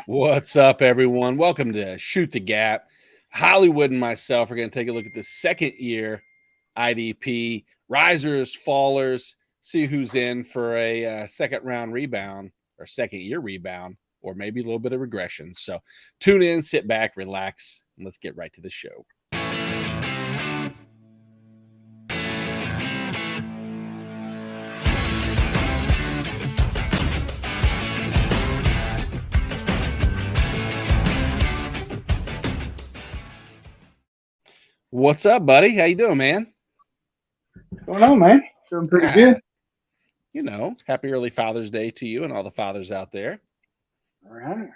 What's up, everyone? Welcome to Shoot the Gap. Hollywood and myself are going to take a look at the second year IDP risers, fallers, see who's in for a second round rebound or second year rebound, or maybe a little bit of regression. So tune in, sit back, relax, and let's get right to the show. What's up, buddy? How you doing, man? What's going on, man? Doing pretty good. Happy early Father's Day to you and all the fathers out there. All right.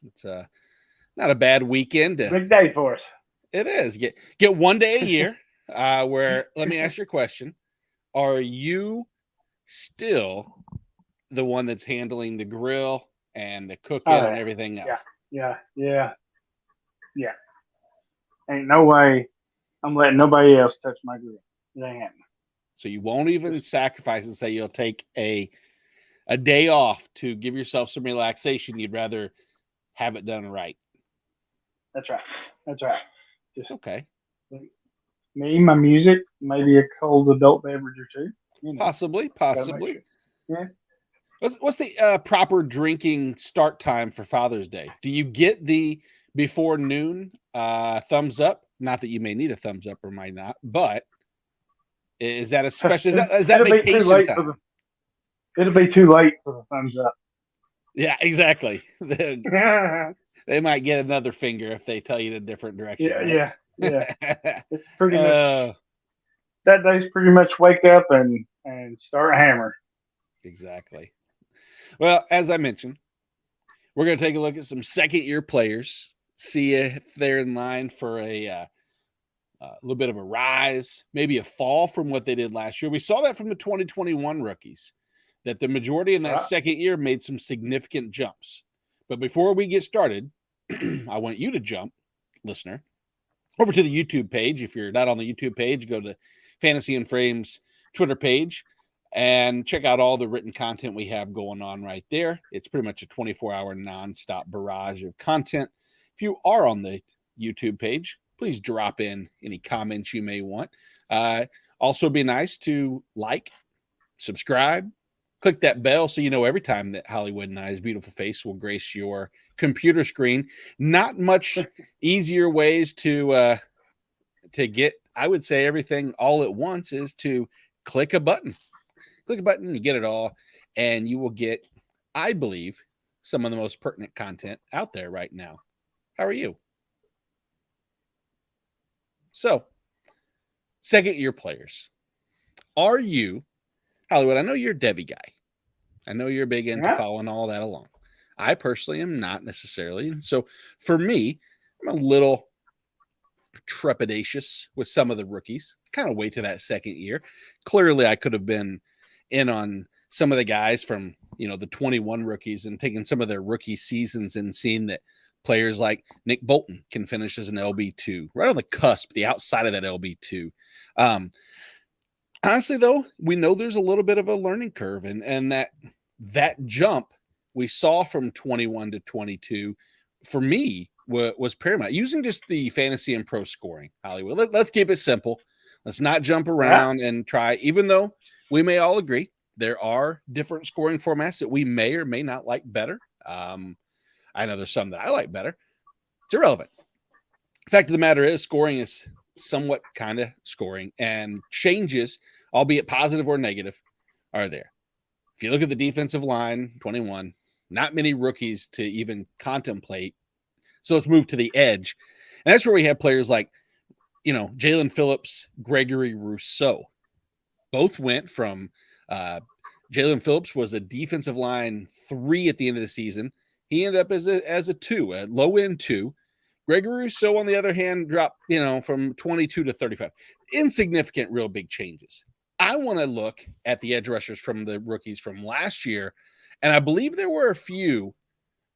It's not a bad weekend. Big day for us. It is. Get one day a year. Where let me ask you a question: are you still the one that's handling the grill and the cooking and everything else? Yeah. Ain't no way I'm letting nobody else touch my grill. It ain't happening. So you won't even sacrifice and say you'll take a day off to give yourself some relaxation. You'd rather have it done right. That's right. That's right. It's okay. Me, my music, maybe a cold adult beverage or two. Possibly. Sure. Yeah. What's the proper drinking start time for Father's Day? Do you get the before noon thumbs up? Not that you may need a thumbs up or might not, but is that a special? Is that vacation time? It'll be too late for the thumbs up. Yeah, exactly. They might get another finger if they tell you in a different direction. Yeah. It's pretty much that day's pretty much wake up and start a hammer. Exactly. Well, as I mentioned, we're going to take a look at some second-year players, see if they're in line for a little bit of a rise, maybe a fall from what they did last year. We saw that from the 2021 rookies, that the majority in that second year made some significant jumps. But before we get started, I want you to jump, listener, over to the YouTube page. If you're not on the YouTube page, go to Fantasy and Frames Twitter page and check out all the written content we have going on right there. It's pretty much a 24-hour nonstop barrage of content. If you are on the YouTube page, please drop in any comments you may want. Also, be nice to like, subscribe, click that bell so you know every time that Hollywood and I's beautiful face will grace your computer screen. Not much easier ways to get, I would say, everything all at once is to click a button. Click a button, you get it all, and you will get, I believe, some of the most pertinent content out there right now. How are you? So, second year players. Are you, Hollywood? I know you're a Debbie guy. I know you're big into following all that along. I personally am not necessarily. And so for me, I'm a little trepidatious with some of the rookies. Kind of wait to that second year. Clearly, I could have been in on some of the guys from, the 21 rookies and taking some of their rookie seasons and seeing that players like Nick Bolton can finish as an LB2, right on the cusp, the outside of that LB2. Honestly, though, we know there's a little bit of a learning curve, and that jump we saw from 21 to 22, for me, was paramount. Using just the fantasy and pro scoring, Hollywood. Let's keep it simple. Let's not jump around and try, even though we may all agree there are different scoring formats that we may or may not like better. I know there's some that I like better. It's irrelevant. The fact of the matter is, scoring is somewhat kind of scoring, and changes, albeit positive or negative, are there. If you look at the defensive line, 21, not many rookies to even contemplate. So let's move to the edge. And that's where we have players like, Jalen Phillips, Gregory Rousseau. Both went from Jalen Phillips was a defensive line 3 at the end of the season. He ended up as a 2, a low end 2. Gregory Rousseau, on the other hand, dropped, from 22 to 35. Insignificant, real big changes. I want to look at the edge rushers from the rookies from last year, and I believe there were a few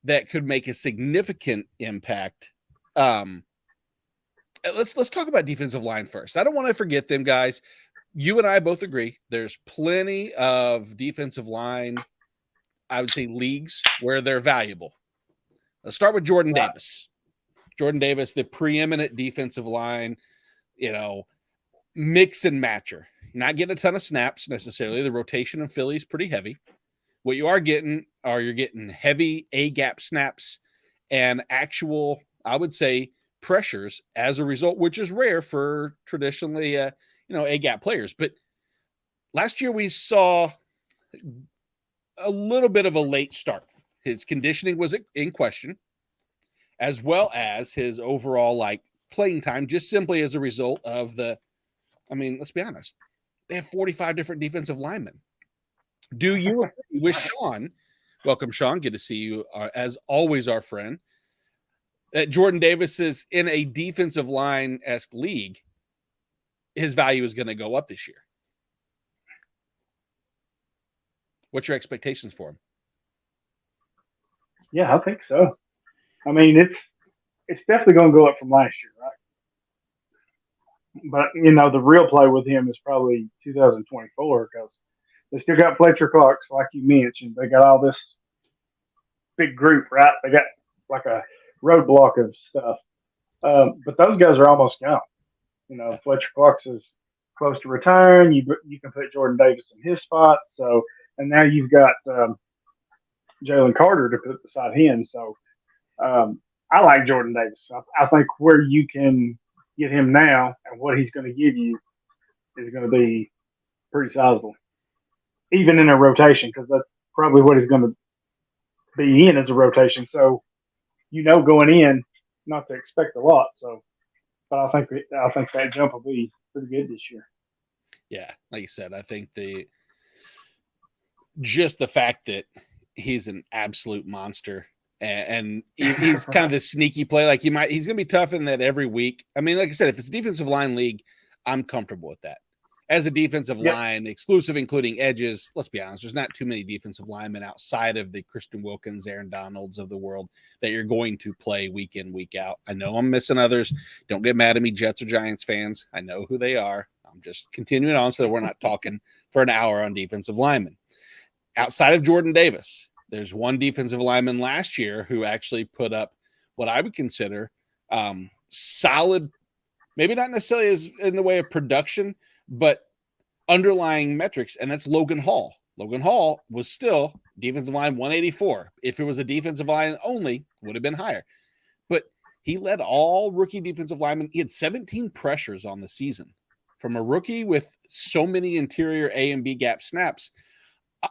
that could make a significant impact. Let's talk about defensive line first. I don't want to forget them, guys. You and I both agree there's plenty of defensive line, I would say, leagues where they're valuable. Let's start with Jordan Davis. Jordan Davis, the preeminent defensive line, mix and matcher. Not getting a ton of snaps necessarily. The rotation in Philly is pretty heavy. What you are getting you're getting heavy A-gap snaps and actual, I would say, pressures as a result, which is rare for traditionally, A-gap players. But last year we saw a little bit of a late start. His conditioning was in question, as well as his overall playing time, just simply as a result of let's be honest, they have 45 different defensive linemen. Do you agree with Sean? Welcome, Sean. Good to see you. As always, our friend. That Jordan Davis is in a defensive line-esque league. His value is going to go up this year. What's your expectations for him? Yeah, I think so. I mean, it's definitely going to go up from last year, right? But, the real play with him is probably 2024 because they still got Fletcher Cox, like you mentioned. They got all this big group, right? They got like a roadblock of stuff. But those guys are almost gone. Fletcher Cox is close to retiring. You can put Jordan Davis in his spot. So, and now you've got Jalen Carter to put beside him. So I like Jordan Davis. I think where you can get him now and what he's going to give you is going to be pretty sizable, even in a rotation, because that's probably what he's going to be in as a rotation. So, going in, not to expect a lot. So, but I think that jump will be pretty good this year. Yeah, like you said, I think just the fact that he's an absolute monster. And he's kind of this sneaky play. He's going to be tough in that every week. I mean, like I said, if it's a defensive line league, I'm comfortable with that. As a defensive line, exclusive, including edges, let's be honest, there's not too many defensive linemen outside of the Christian Wilkins, Aaron Donalds of the world that you're going to play week in, week out. I know I'm missing others. Don't get mad at me, Jets or Giants fans. I know who they are. I'm just continuing on so that we're not talking for an hour on defensive linemen. Outside of Jordan Davis, there's one defensive lineman last year who actually put up what I would consider solid, maybe not necessarily as in the way of production, but underlying metrics, and that's Logan Hall. Logan Hall was still defensive line 184. If it was a defensive line only, would have been higher. But he led all rookie defensive linemen. He had 17 pressures on the season. From a rookie with so many interior A and B gap snaps,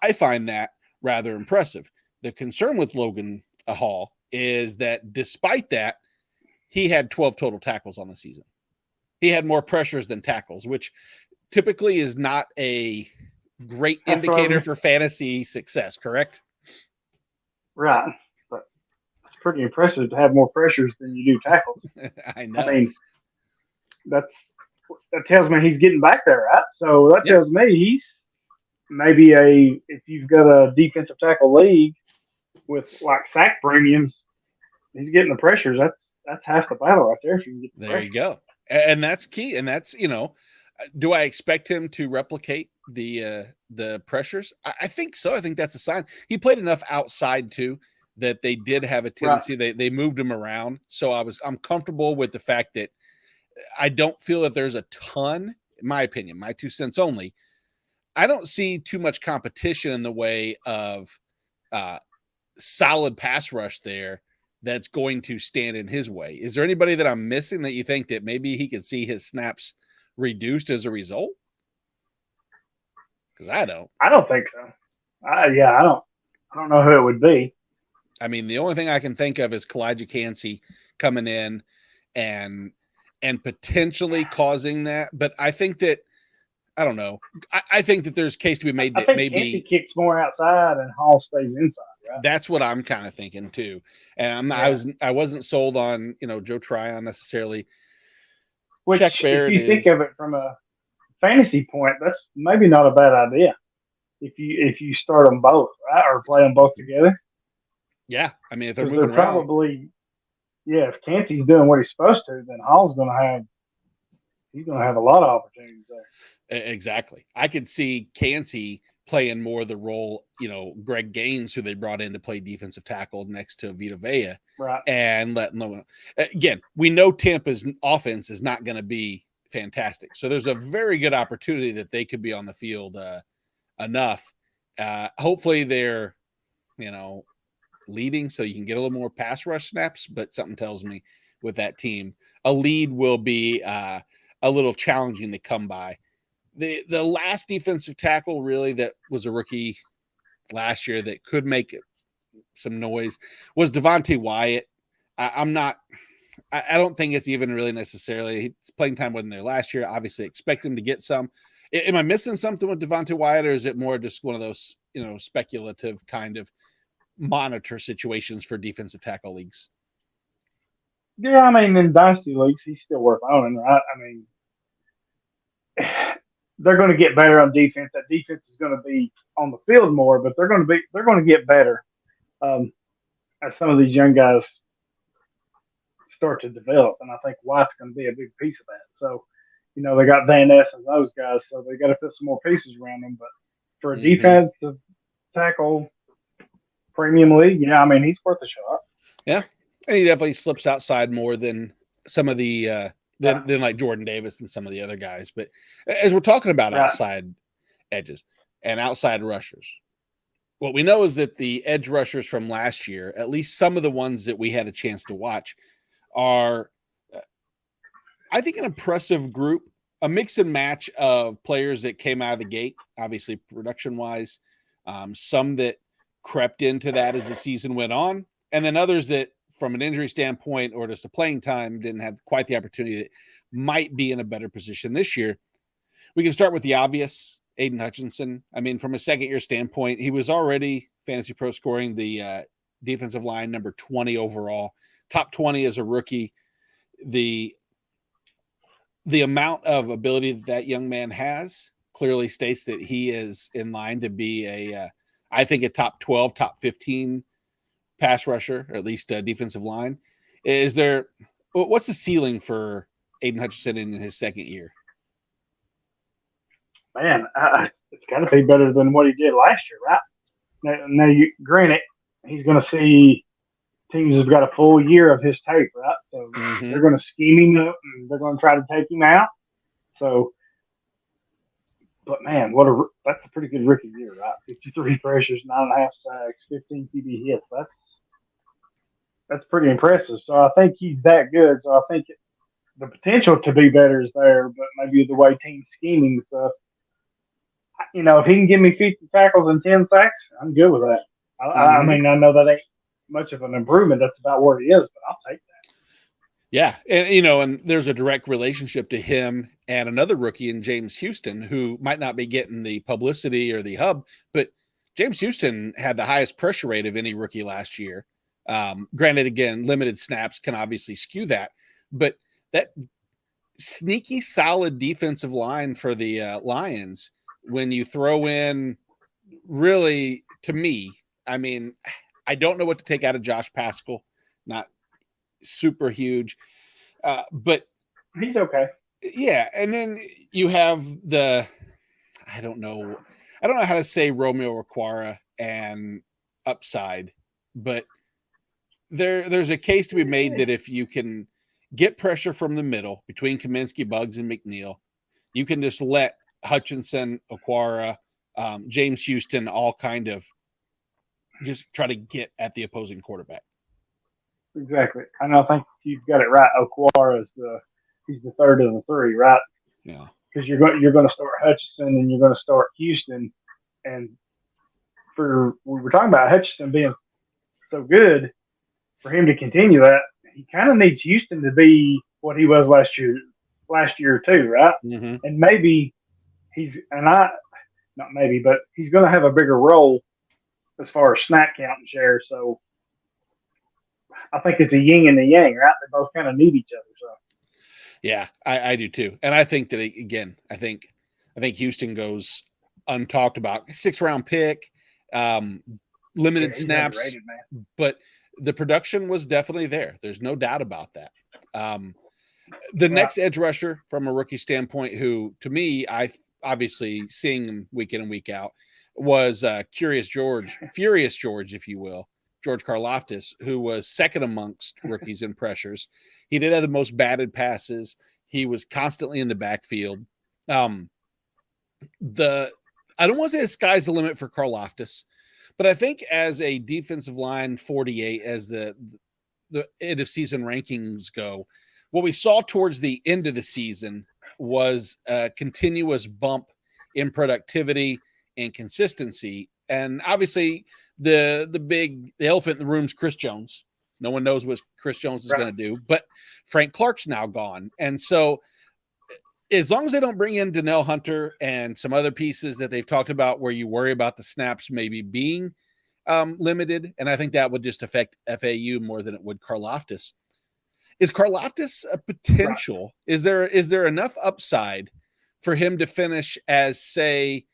I find that rather impressive. The concern with Logan Hall is that despite that, he had 12 total tackles on the season. He had more pressures than tackles, which typically is not a great indicator for fantasy success, correct? Right. But it's pretty impressive to have more pressures than you do tackles. I know. I mean, that tells me he's getting back there, right? So that tells me he's maybe if you've got a defensive tackle league with sack premiums, he's getting the pressures. That's half the battle right there. If you can get there, you go. And that's key. And that's, do I expect him to replicate the pressures? I think so. I think that's a sign. He played enough outside too that they did have a tendency. Right. They moved him around. So I'm comfortable with the fact that I don't feel that there's a ton, in my opinion, my 2 cents only. I don't see too much competition in the way of solid pass rush there that's going to stand in his way. Is there anybody that I'm missing that you think that maybe he could see his snaps reduced as a result? Because I don't think so. I don't know who it would be. I mean, the only thing I can think of is Kalijah Kancey coming in and potentially causing that. But I think that, I don't know. I think that there's a case to be made that maybe Kancey kicks more outside and Hall stays inside. Right? That's what I'm kind of thinking too. And I wasn't sold on Joe Tryon necessarily. Which, if you think of it from a fantasy point, that's maybe not a bad idea. If you start them both, right, or play them both together. Yeah, I mean, if they're moving around, probably, if Kancey's doing what he's supposed to, then Hall's going to have a lot of opportunities there. Exactly. I could see Kancey playing more the role, Greg Gaines, who they brought in to play defensive tackle next to Vita Vea, Right. and letting them. Again, we know Tampa's offense is not going to be fantastic, so there's a very good opportunity that they could be on the field enough. Hopefully, they're leading, so you can get a little more pass rush snaps. But something tells me with that team, a lead will be a little challenging to come by. The last defensive tackle really that was a rookie last year that could make some noise was Devontae Wyatt. I don't think it's even really necessarily his playing time wasn't there last year. Obviously expect him to get some. Am I missing something with Devontae Wyatt, or is it more just one of those, speculative kind of monitor situations for defensive tackle leagues? Yeah, I mean, in dynasty leagues, he's still worth owning, right? I mean, they're going to get better on defense. That defense is going to be on the field more, but they're going to get better as some of these young guys start to develop. And I think White's going to be a big piece of that. So, they got Van Ness and those guys, so they got to put some more pieces around them. But for a defensive tackle premium league, yeah, I mean, he's worth a shot. Yeah, and he definitely slips outside more than some of the than like Jordan Davis and some of the other guys. But as we're talking about outside edges and outside rushers, what we know is that the edge rushers from last year, at least some of the ones that we had a chance to watch, are, I think, an impressive group, a mix and match of players that came out of the gate, obviously production-wise, some that crept into that as the season went on, and then others that, from an injury standpoint or just a playing time, didn't have quite the opportunity that might be in a better position this year. We can start with the obvious, Aiden Hutchinson. I mean, from a second-year standpoint, he was already Fantasy Pro scoring the defensive line number 20 overall, top 20 as a rookie. The amount of ability that young man has clearly states that he is in line to be I think a top 12, top 15 pass rusher, or at least a defensive line. What's the ceiling for Aiden Hutchinson in his second year? Man, it's got to be better than what he did last year, right? Now, granted, he's going to see teams have got a full year of his tape, right? So they're going to scheme him up and they're going to try to take him out. So, but man, that's a pretty good rookie year, right? 53 pressures, 9.5 sacks, 15 QB hits. That's pretty impressive. So I think he's that good. So I think the potential to be better is there, but maybe the way team scheming stuff. If he can give me 50 tackles and 10 sacks, I'm good with that. I mean, I know that ain't much of an improvement. That's about where he is, but I'll take that. Yeah. And there's a direct relationship to him and another rookie in James Houston, who might not be getting the publicity or the hub, but James Houston had the highest pressure rate of any rookie last year. Granted, again, limited snaps can obviously skew that, but that sneaky solid defensive line for the Lions, when you throw in, really, to me, I mean, I don't know what to take out of Josh Paschal. Not super huge, but he's okay. Yeah, and then you have I don't know how to say Romeo Okwara and upside, but there's a case to be made that if you can get pressure from the middle between Kaminsky, Buggs, and McNeil, you can just let Hutchinson, Okwara, James Houston all kind of just try to get at the opposing quarterback. Exactly. And I think you've got it right. Okwara he's the third of the three, right? Yeah. Because you're going to start Hutchinson and you're going to start Houston, and we were talking about Hutchinson being so good, for him to continue that, he kind of needs Houston to be what he was last year too, right? Mm-hmm. And maybe he's going to have a bigger role as far as snap count and share. So I think it's a yin and a yang, right? They both kind of need each other. So yeah, I do too. And I think that, again, I think Houston goes untalked about. 6th-round pick, limited snaps, underrated, man. But the production was definitely there. There's no doubt about that. The next edge rusher from a rookie standpoint, who to me, I obviously seeing him week in and week out, was Furious George, if you will, George Karlaftis, who was second amongst rookies in pressures. He did have the most batted passes. He was constantly in the backfield. I don't want to say the sky's the limit for Karlaftis, but I think as a defensive line 48, as the end of season rankings go, what we saw towards the end of the season was a continuous bump in productivity and consistency. And obviously the elephant in the room is Chris Jones. No one knows what Chris Jones is going to do, but Frank Clark's now gone. And so as long as they don't bring in Danielle Hunter and some other pieces that they've talked about where you worry about the snaps maybe being limited, and I think that would just affect FAU more than it would Karlaftis. Is Karlaftis a potential? Right. Is there enough upside for him to finish as, say,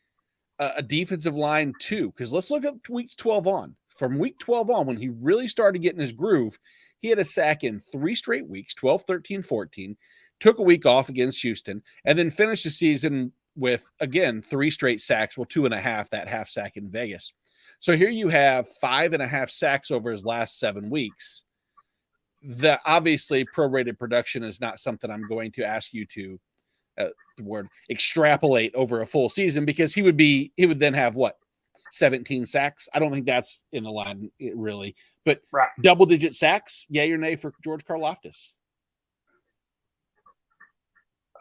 a defensive line 2? Because let's look at week 12 on. From week 12 on, when he really started getting his groove, he had a sack in 3 straight weeks, 12, 13, 14, took a week off against Houston, and then finished the season with, again, 3 straight sacks, 2.5, that half sack in Vegas. So here you have 5.5 sacks over his last 7 weeks. The obviously prorated production is not something I'm going to ask you to extrapolate over a full season, because he would then have 17 sacks. I don't think that's in the line really, but double digit sacks, yay or nay for George Karlaftis?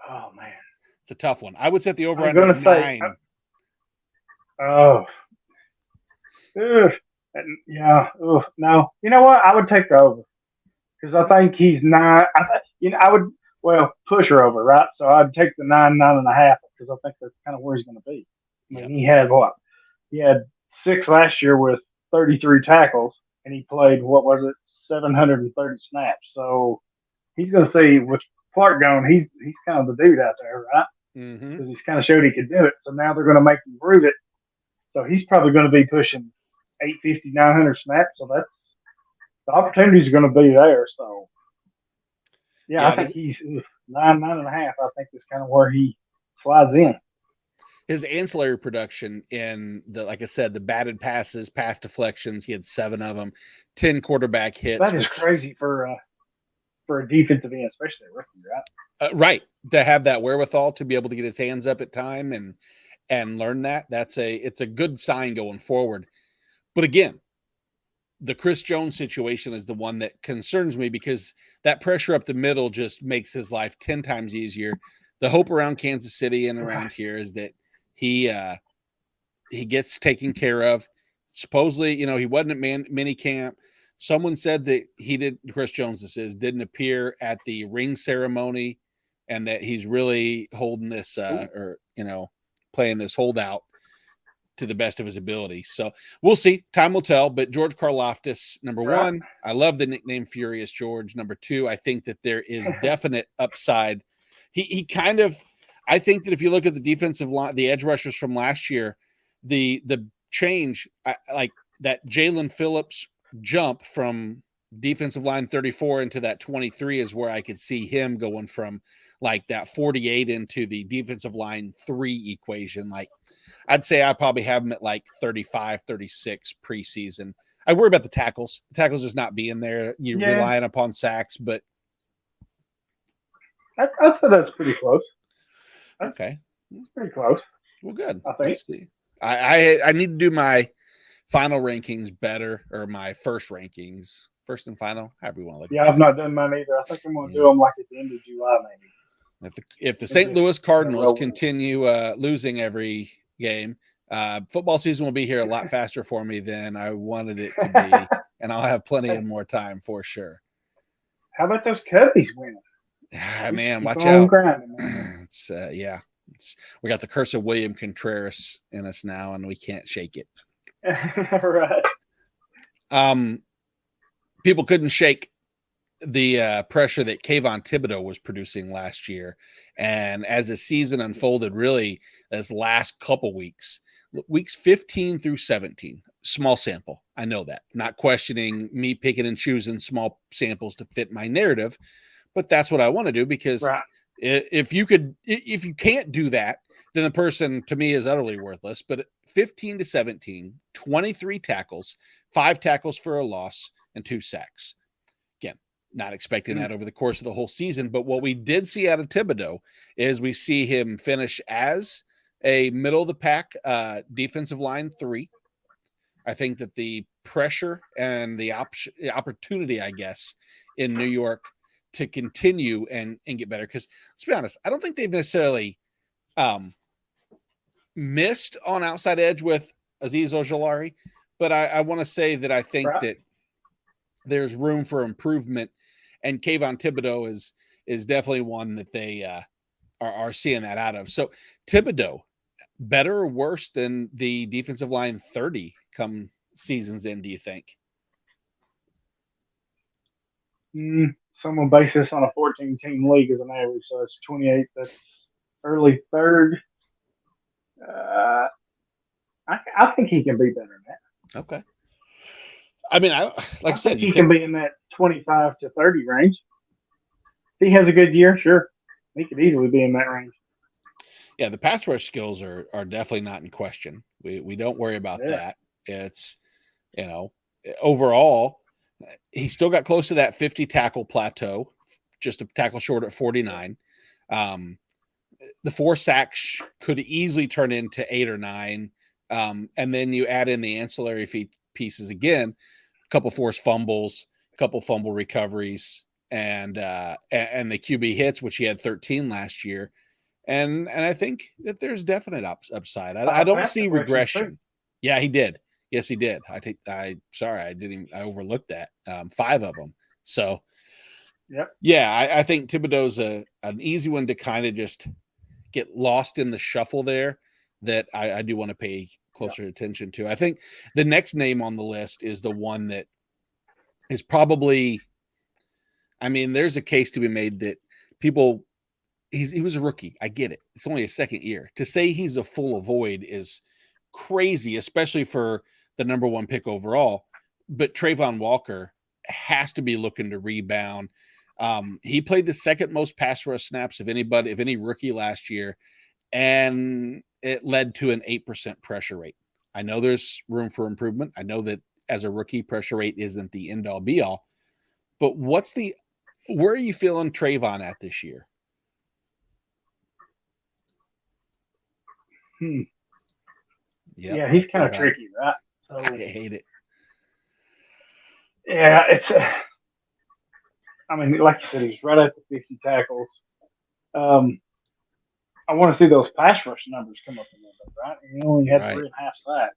Oh man, it's a tough one. I would set the over under 9. Yeah. No, you know what? I would take the over, because I think he's 9. I would push her over, right? So I'd take the 9.5, because I think that's kind of where he's going to be. I mean, he had what? He had 6 last year with 33 tackles, and he played 730 snaps. So he's going to see, with Clark gone, he's kind of the dude out there, right? Because he's kind of showed he could do it. So now they're going to make him prove it. So he's probably going to be pushing 850, 900 snaps. So that's the opportunities are going to be there. So yeah, I think he's 9.5. I think is kind of where he slides in. His ancillary production in like I said, the batted passes, pass deflections, he had 7 of them, 10 quarterback hits. That is crazy for a defensive end, especially a rookie, right? Right. To have that wherewithal to be able to get his hands up at time and learn that, it's a good sign going forward. But again, the Chris Jones situation is the one that concerns me, because that pressure up the middle just makes his life 10 times easier. The hope around Kansas City and around here is that he gets taken care of. Supposedly, he wasn't at mini camp. Someone said that Chris Jones, didn't appear at the ring ceremony, and that he's really holding this, playing this holdout to the best of his ability. So we'll see. Time will tell. But George Karlaftis, number 1, I love the nickname Furious George. Number 2, I think that there is definite upside. He kind of, I think that if you look at the defensive line, the edge rushers from last year, the change, like that Jalen Phillips jump from defensive line 34 into that 23 is where I could see him going from like that 48 into the defensive line 3 equation. Like I'd say I probably have him at like 35, 36 preseason. I worry about the tackles. The tackles just not being there. You're relying upon sacks, but I'd say that's pretty close. Okay. It's pretty close. Well, good. I think. Let's see. I need to do my final rankings better, or my first rankings, first and final, however you want to look at it. Yeah, I've not done mine either. I think I'm going to do them like at the end of July, maybe. If the St. Louis Cardinals continue losing every game, football season will be here a lot faster for me than I wanted it to be, and I'll have plenty of more time for sure. How about those Cubbies winning? Man, watch out. Grinding, man. We got the curse of William Contreras in us now, and we can't shake it. Right. People couldn't shake the pressure that Kayvon Thibodeau was producing last year. And as the season unfolded, really, this last couple weeks 15 through 17, small sample. I know that. Not questioning me picking and choosing small samples to fit my narrative, but that's what I want to do, because if you can't do that, then the person to me is utterly worthless. But 15 to 17, 23 tackles, 5 tackles for a loss, and 2 sacks. Again, not expecting that over the course of the whole season, but what we did see out of Thibodeaux is we see him finish as a middle of the pack defensive line 3. I think that the pressure and the opportunity, I guess, in New York to continue and get better. Because let's be honest, I don't think they've necessarily missed on outside edge with Azeez Ojulari, but I want to say that I think that there's room for improvement, and Kayvon Thibodeaux is definitely one that they are seeing that out of. So Thibodeaux, better or worse than the defensive line 30 come season's end, do you think? Someone base this on a 14-team league as an average, so it's 28. That's early third. I think he can be better than that. Okay. I mean, I said, he can be in that 25 to 30 range. If he has a good year, sure, he could easily be in that range. Yeah, the pass rush skills are definitely not in question. We don't worry about that. It's, overall, he still got close to that 50 tackle plateau, just a tackle short at 49. The 4 sacks could easily turn into 8 or 9. And then you add in the ancillary pieces again, a couple forced fumbles, a couple fumble recoveries, and the QB hits, which he had 13 last year. And I think that there's definite upside. I don't see regression. Yeah, he did. Yes, he did. I overlooked that. 5 of them. So, yeah, I think Thibodeau's an easy one to kind of just get lost in the shuffle there that I do want to pay closer attention to. I think the next name on the list is the one that is probably, I mean, there's a case to be made that people, he was a rookie. I get it. It's only his second year. To say he's a full avoid is crazy, especially for the number 1 pick overall. But Trayvon Walker has to be looking to rebound. He played the second most pass rush snaps of any rookie last year, and it led to an 8% pressure rate. I know there's room for improvement. I know that as a rookie, pressure rate isn't the end all be all, but where are you feeling Trayvon at this year? Yep. Yeah, he's kind of tricky, right? So, I hate it. Yeah, it's. I mean, like you said, he's right at the 50 tackles. I want to see those pass rush numbers come up a little bit, right? He only had 3.5 sacks,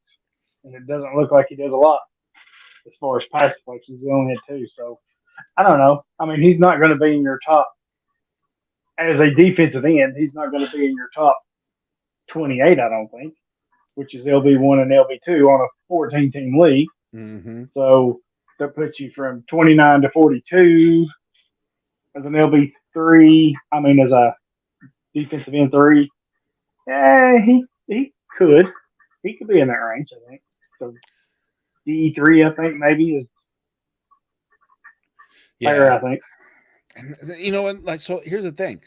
and it doesn't look like he does a lot as far as pass deflections. He only had 2, so I don't know. I mean, he's not going to be in your top as a defensive end. He's not going to be in your top 28, I don't think, which is LB1 and LB2 on a 14-team league. Mm-hmm. So that puts you from 29 to 42 as an LB3. I mean, as a defensive end 3. Yeah, he could be in that range, I think. So D3, I think maybe is fair. I think. And so here's the thing.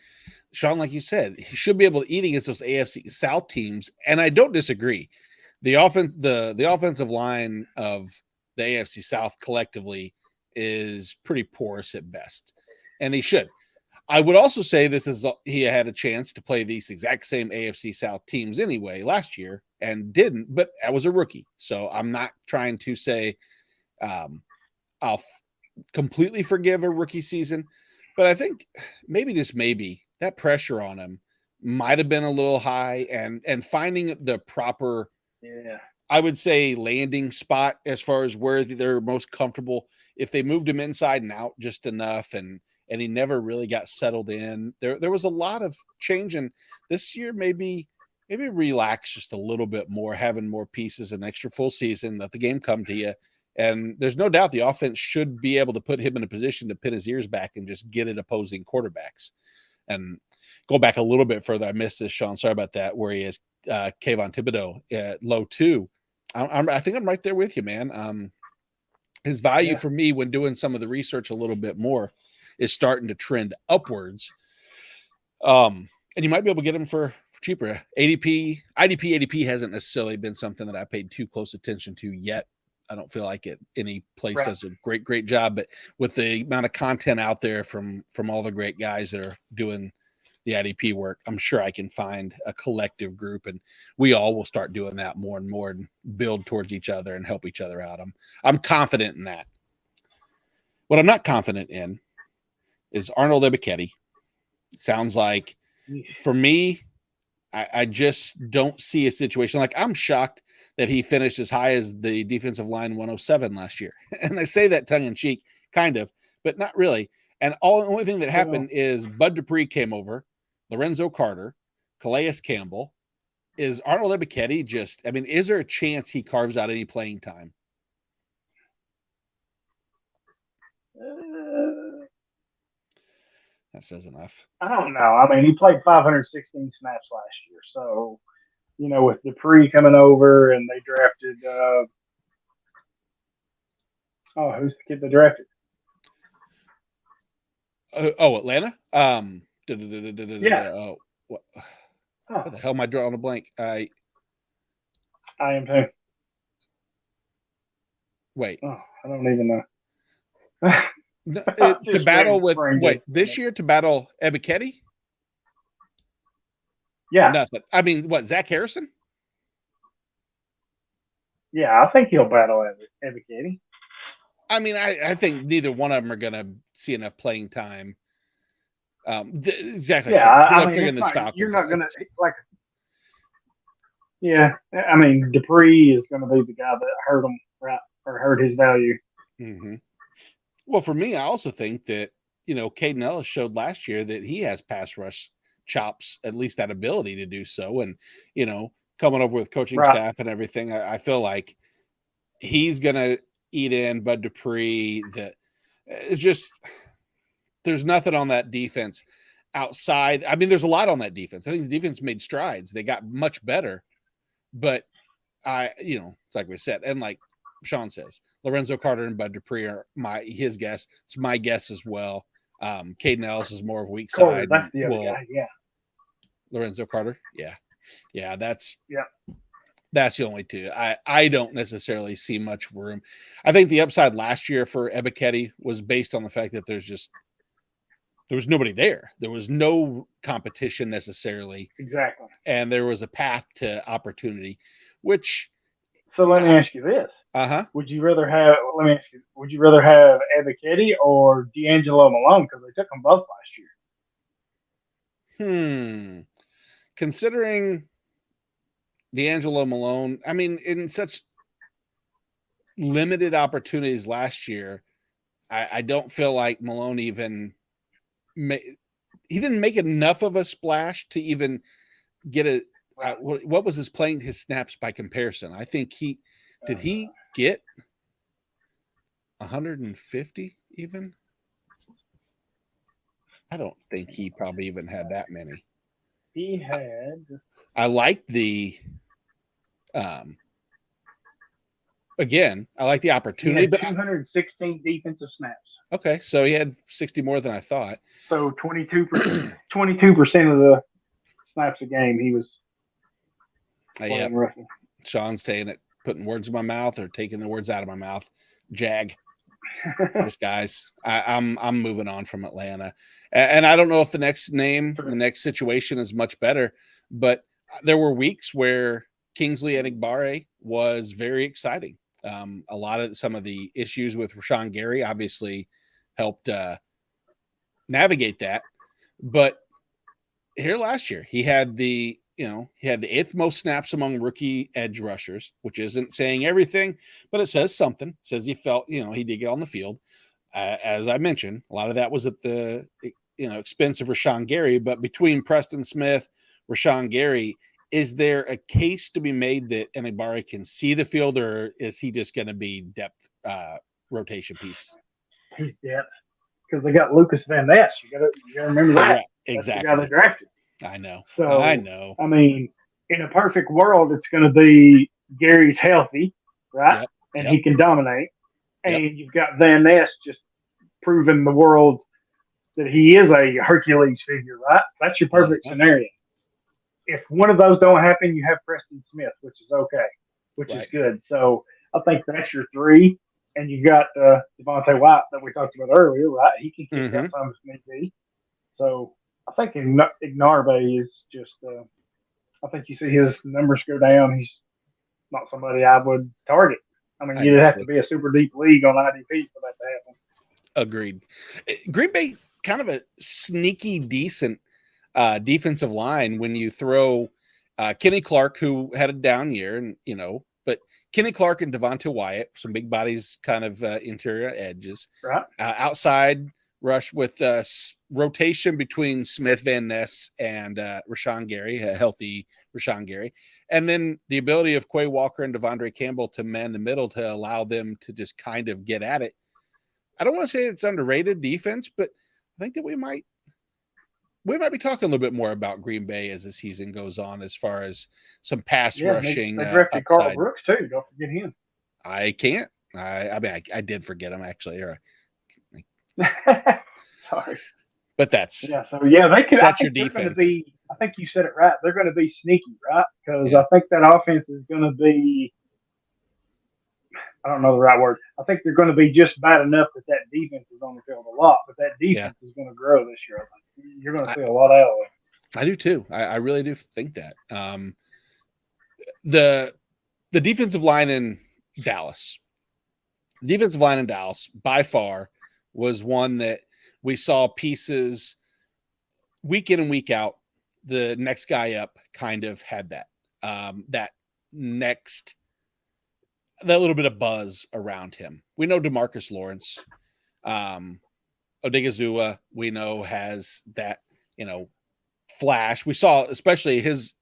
Sean, like you said, he should be able to eat against those AFC South teams, and I don't disagree. The offensive line of the AFC South collectively is pretty porous at best, and he should. I would also say he had a chance to play these exact same AFC South teams anyway last year and didn't, but I was a rookie, so I'm not trying to say I'll completely forgive a rookie season, but I think maybe that pressure on him might have been a little high, and finding the proper, I would say, landing spot as far as where they're most comfortable. If they moved him inside and out just enough, and he never really got settled in, there was a lot of change. And this year, maybe relax just a little bit more, having more pieces, an extra full season, let the game come to you. And there's no doubt the offense should be able to put him in a position to pin his ears back and just get at opposing quarterbacks. And go back a little bit further, I missed this, Sean. Sorry about that. Where he is, Kayvon Thibodeaux at low 2. I think I'm right there with you, man. His value for me when doing some of the research a little bit more is starting to trend upwards. And you might be able to get him for cheaper. IDP ADP hasn't necessarily been something that I paid too close attention to yet. I don't feel like any place does a great job, but with the amount of content out there from all the great guys that are doing the IDP work, I'm sure I can find a collective group, and we all will start doing that more and more and build towards each other and help each other out. I'm confident in that. What I'm not confident in is Arnold Ebiketie. Sounds like, for me, I just don't see a situation. Like, I'm shocked that he finished as high as the defensive line 107 last year. And I say that tongue in cheek, kind of, but not really. And the only thing that happened is Bud Dupree came over, Lorenzo Carter, Calais Campbell. Is Arnold Ebiketie just, I mean, is there a chance he carves out any playing time? That says enough. I don't know. I mean, he played 516 snaps last year. So, you know, with Dupree coming over and they drafted, who's the kid they drafted? Atlanta? Yeah. What the hell am I drawing a blank? I am too. Wait. Oh, I don't even know. To battle with this year to battle Ebiketie? Yeah. Nothing. I mean, what, Zach Harrison? Yeah, I think he'll battle Ebiketie. I mean, I think neither one of them are going to see enough playing time. Exactly. Yeah, I mean, you're not going to like. Yeah, I mean, Dupree is going to be the guy that hurt him, right, or hurt his value. Mm-hmm. Well, for me, I also think that, you know, Caden Ellis showed last year that he has pass rush chops, at least that ability to do so. And, you know, coming over with coaching staff and everything, I feel like he's going to eat in Bud Dupree. That it's just, there's nothing on that defense outside. I mean, there's a lot on that defense. I think the defense made strides. They got much better, but you know, it's like we said, and like Sean says, Lorenzo Carter and Bud Dupree are his guess. It's my guess as well. Caden Ellis is more of a weak side. That's the other guy, yeah. Lorenzo Carter, yeah. That's the only two. I don't necessarily see much room. I think the upside last year for Ebiketie was based on the fact that there was nobody there. There was no competition necessarily. Exactly. And there was a path to opportunity, which. So let me ask you this. Would you rather have Ebiketie or D'Angelo Malone? Because they took them both last year. Considering D'Angelo Malone, I mean, in such limited opportunities last year, I don't feel like Malone even he didn't make enough of a splash to even get what was his snaps by comparison? I think he get 150 even? I don't think he probably even had that many. He had. I like the again, I like the opportunity, but 216 defensive snaps. Okay, so he had 60 more than I thought. So 22% of the snaps a game he was playing roughly. Sean's saying it, putting words in my mouth or taking the words out of my mouth. Jag. This guys. I'm moving on from Atlanta. And I don't know if the next situation is much better, but there were weeks where Kingsley Enagbare was very exciting. A lot of some of the issues with Rashawn Gary obviously helped navigate that. But here last year, he had the 8th most snaps among rookie edge rushers, which isn't saying everything, but it says something. It says he felt, he did get on the field. As I mentioned, a lot of that was at the expense of Rashawn Gary. But between Preston Smith, Rashawn Gary, is there a case to be made that Enagbare can see the field, or is he just going to be depth rotation piece? He's depth because they got Lucas Van Ness. You got to remember that. Exactly. That's the guy they drafted. I know. So I know. I mean, in a perfect world, it's going to be Gary's healthy, right? Yep. And he can dominate. And you've got Van Ness just proving the world that he is a Hercules figure, right? That's your perfect scenario. if one of those don't happen, you have Preston Smith, which is okay, which is good. So I think that's your three. And you got Devontae White that we talked about earlier, right? He can kick that some if need be. So I think Ignarbe is just. I think you see his numbers go down. He's not somebody I would target. I mean, you'd have to be a super deep league on IDP for that to happen. Agreed. Green Bay, kind of a sneaky, decent defensive line when you throw Kenny Clark, who had a down year, and but Kenny Clark and Devonta Wyatt, some big bodies, kind of interior edges, right? Outside rush with rotation between Smith, Van Ness, and Rashawn Gary, a healthy Rashawn Gary. And then the ability of Quay Walker and Devondre Campbell to man the middle to allow them to just kind of get at it. I don't want to say it's underrated defense, but I think that we might be talking a little bit more about Green Bay as the season goes on, as far as some pass rushing. They drafted Carl Brooks too. Don't forget him. I can't. I mean, I did forget him actually. Sorry, but that's they could. That's your defense. I think you said it right. They're going to be sneaky, right? Because I think that offense is going to be. I don't know the right word. I think they're going to be just bad enough that defense is on the field a lot, but that defense is going to grow this year. I think you're going to see a lot out of it. I do too. I really do think that. The defensive line in Dallas, by far was one that we saw pieces week in and week out. The next guy up kind of had that that little bit of buzz around him. We know DeMarcus Lawrence, Odighizuwa, we know has that, flash. We saw especially his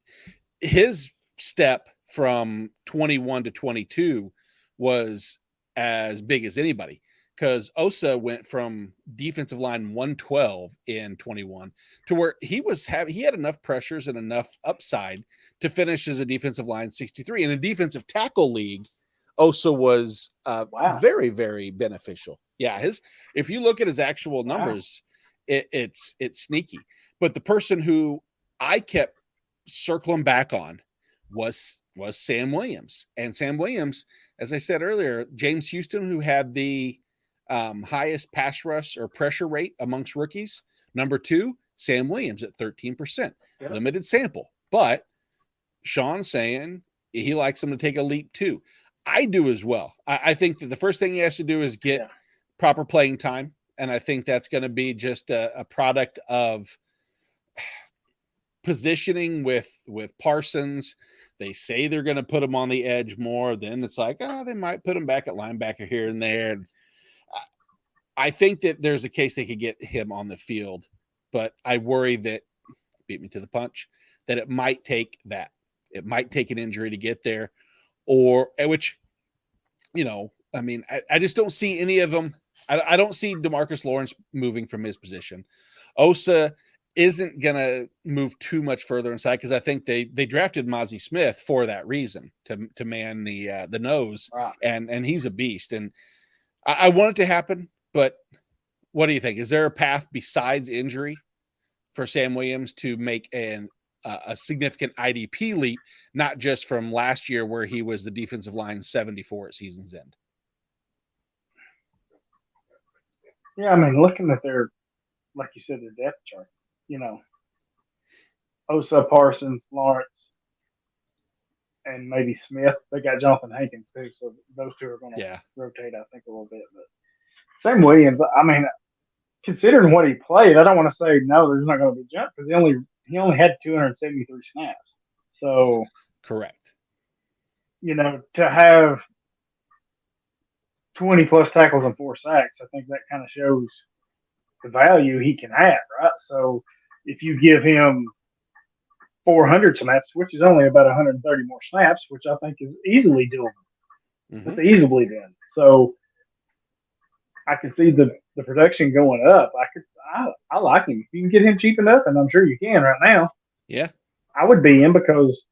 step from 21 to 22 was as big as anybody, because Osa went from defensive line 112 in 21 to where he had enough pressures and enough upside to finish as a defensive line 63. In a defensive tackle league, Osa was very, very beneficial. Yeah, if you look at his actual numbers, it's sneaky. But the person who I kept circling back on was Sam Williams. And Sam Williams, as I said earlier, James Houston, who had the highest pass rush or pressure rate amongst rookies. Number 2, Sam Williams at 13%. Yep. Limited sample. But Sean saying he likes him to take a leap too. I do as well. I think that the first thing he has to do is get proper playing time. And I think that's going to be just a product of positioning with Parsons. They say they're going to put him on the edge more. Then it's like, they might put him back at linebacker here and there. I think that there's a case they could get him on the field, but I worry that, beat me to the punch, that it might take that. It might take an injury to get there, or which, I mean, I just don't see any of them. I don't see DeMarcus Lawrence moving from his position. Osa isn't going to move too much further inside, because I think they drafted Mazi Smith for that reason, to man the nose, and he's a beast. And I want it to happen, but what do you think? Is there a path besides injury for Sam Williams to make a significant IDP leap, not just from last year where he was the defensive line 74 at season's end? Yeah, I mean, looking at their, like you said, their depth chart, Osa, Parsons, Lawrence, and maybe Smith. They got Jonathan Hankins too, so those two are going to rotate, I think, a little bit. But Sam Williams, I mean, considering what he played, I don't want to say no, there's not going to be jump, because he only had 273 snaps. So correct. To have 20 plus tackles and 4 sacks, I think that kind of shows the value he can have, right? So if you give him 400 snaps, which is only about 130 more snaps, which I think is easily doable. Mm-hmm. It's easily done. So I can see the production going up. I like him. If you can get him cheap enough, and I'm sure you can right now. Yeah, I would be in, because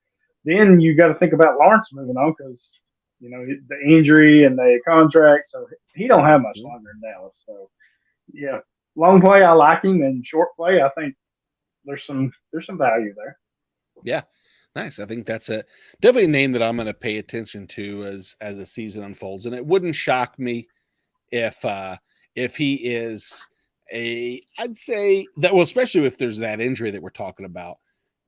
then you got to think about Lawrence moving on, because the injury and the contract. So he don't have much longer in Dallas. So yeah, long play I like him, and short play I think there's some value there. Yeah. Nice. I think that's definitely a name that I'm going to pay attention to as the season unfolds. And it wouldn't shock me if he is I'd say that, well, especially if there's that injury that we're talking about,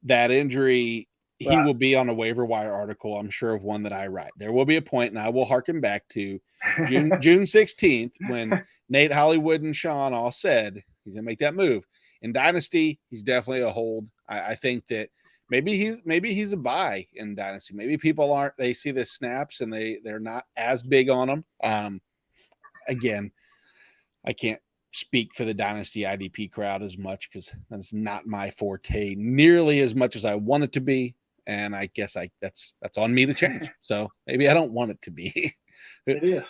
that injury, he Right. will be on a waiver wire article, I'm sure, of one that I write. There will be a point, and I will harken back to June 16th when Nate Hollywood and Sean all said he's gonna make that move. In Dynasty, he's definitely a hold. I think that maybe he's a buy in Dynasty. Maybe people aren't, they see the snaps and they're not as big on him. Again, I can't speak for the Dynasty IDP crowd as much because that's not my forte nearly as much as I want it to be. And I guess that's on me to change. So maybe I don't want it to be. It is.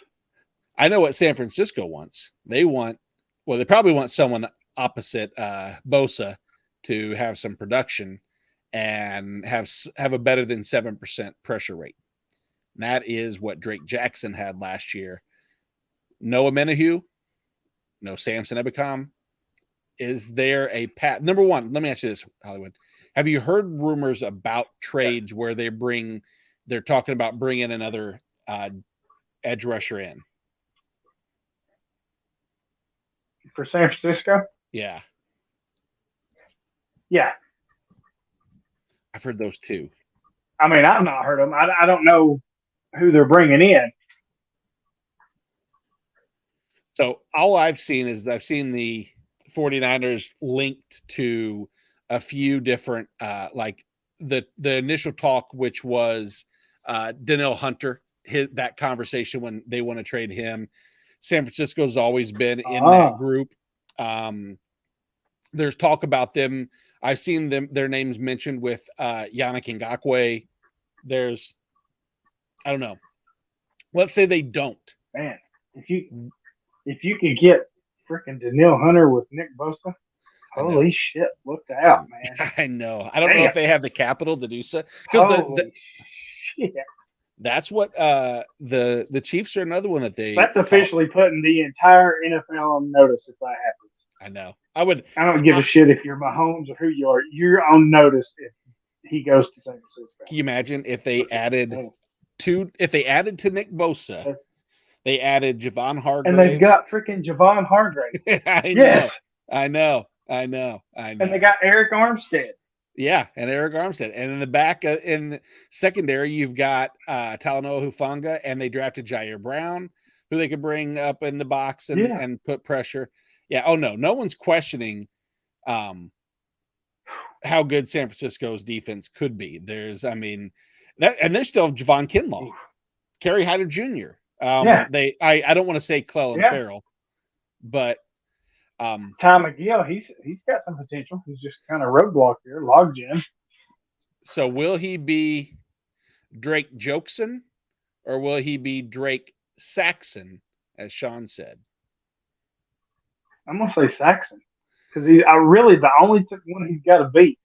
I know what San Francisco wants. They probably want someone opposite Bosa to have some production and have a better than 7% pressure rate. And that is what Drake Jackson had last year. Noah Menahu, no Samson Ebukam. Is there a path? Number one, let me ask you this, Hollywood. Have you heard rumors about trades where they're talking about bringing another edge rusher in? For San Francisco? Yeah. Yeah. I've heard those too. I mean, I've not heard them. I don't know who they're bringing in. So all I've seen is the 49ers linked to a few different, like the initial talk, which was Danielle Hunter, that conversation when they want to trade him. San Francisco's always been in that group. There's talk about them. I've seen their names mentioned with Yannick Ngakoue. I don't know. Let's say they don't. Man, if you could get freaking Danielle Hunter with Nick Bosa, holy shit, look out, man. I know. I don't know if they have the capital to do so. Because shit. That's what the Chiefs are another one that that's officially putting the entire NFL on notice if that happens. I know. I don't give a shit if you're Mahomes or who you are. You're on notice if he goes to San Francisco. Can you imagine if they added to Nick Bosa, they added Javon Hargrave. And they've got freaking Javon Hargrave. I know. And they got Eric Armstead. Yeah, and Eric Armstead. And in the back, in secondary, you've got Talanoa Hufanga, and they drafted Jair Brown, who they could bring up in the box and put pressure. Yeah. Oh, no one's questioning how good San Francisco's defense could be. And there's still Javon Kinlaw, Kerry Hyder Jr. I don't want to say Clellan Ferrell, but Ty McGill, he's got some potential. He's just kind of roadblock here, logjam. So will he be Drake Jokesen or will he be Drake Saxon, as Sean said? I'm gonna say Saxon because the only one he's got to beat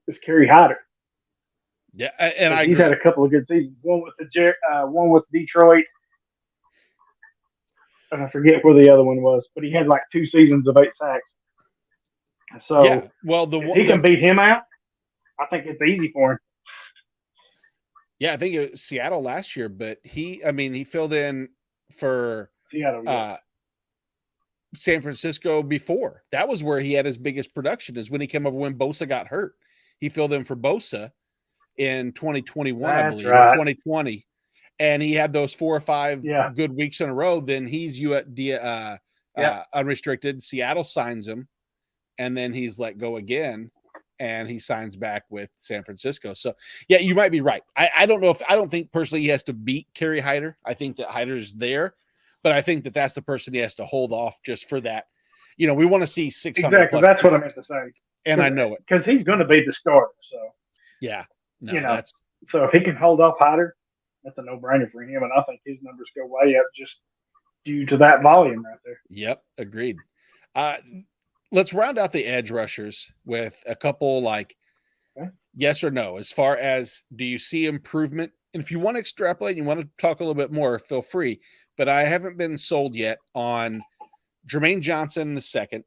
is Kerry Hyder. Yeah, and he's had a couple of good seasons. One with Detroit. And I forget where the other one was, but he had like 2 seasons of 8 sacks. So yeah, well, if he can beat him out, I think it's easy for him. Yeah, I think it was Seattle last year, but he filled in for Seattle, San Francisco before. That was where he had his biggest production, is when he came over when Bosa got hurt. He filled in for Bosa in 2021, I believe, or 2020. And he had those 4 or 5 good weeks in a row. Then he's unrestricted. Seattle signs him, and then he's let go again, and he signs back with San Francisco. So, yeah, you might be right. I don't think personally he has to beat Kerry Hyder. I think that Hyder's there, but I think that that's the person he has to hold off just for that. We want to see 600. Exactly. That's what I meant to say. And I know it. Because he's going to be the starter. So, yeah. So if he can hold off Hyder, that's a no-brainer for him, and I think his numbers go way up just due to that volume right there. Yep, agreed. Let's round out the edge rushers with a couple yes or no, as far as do you see improvement? And if you want to extrapolate and you want to talk a little bit more, feel free. But I haven't been sold yet on Jermaine Johnson II,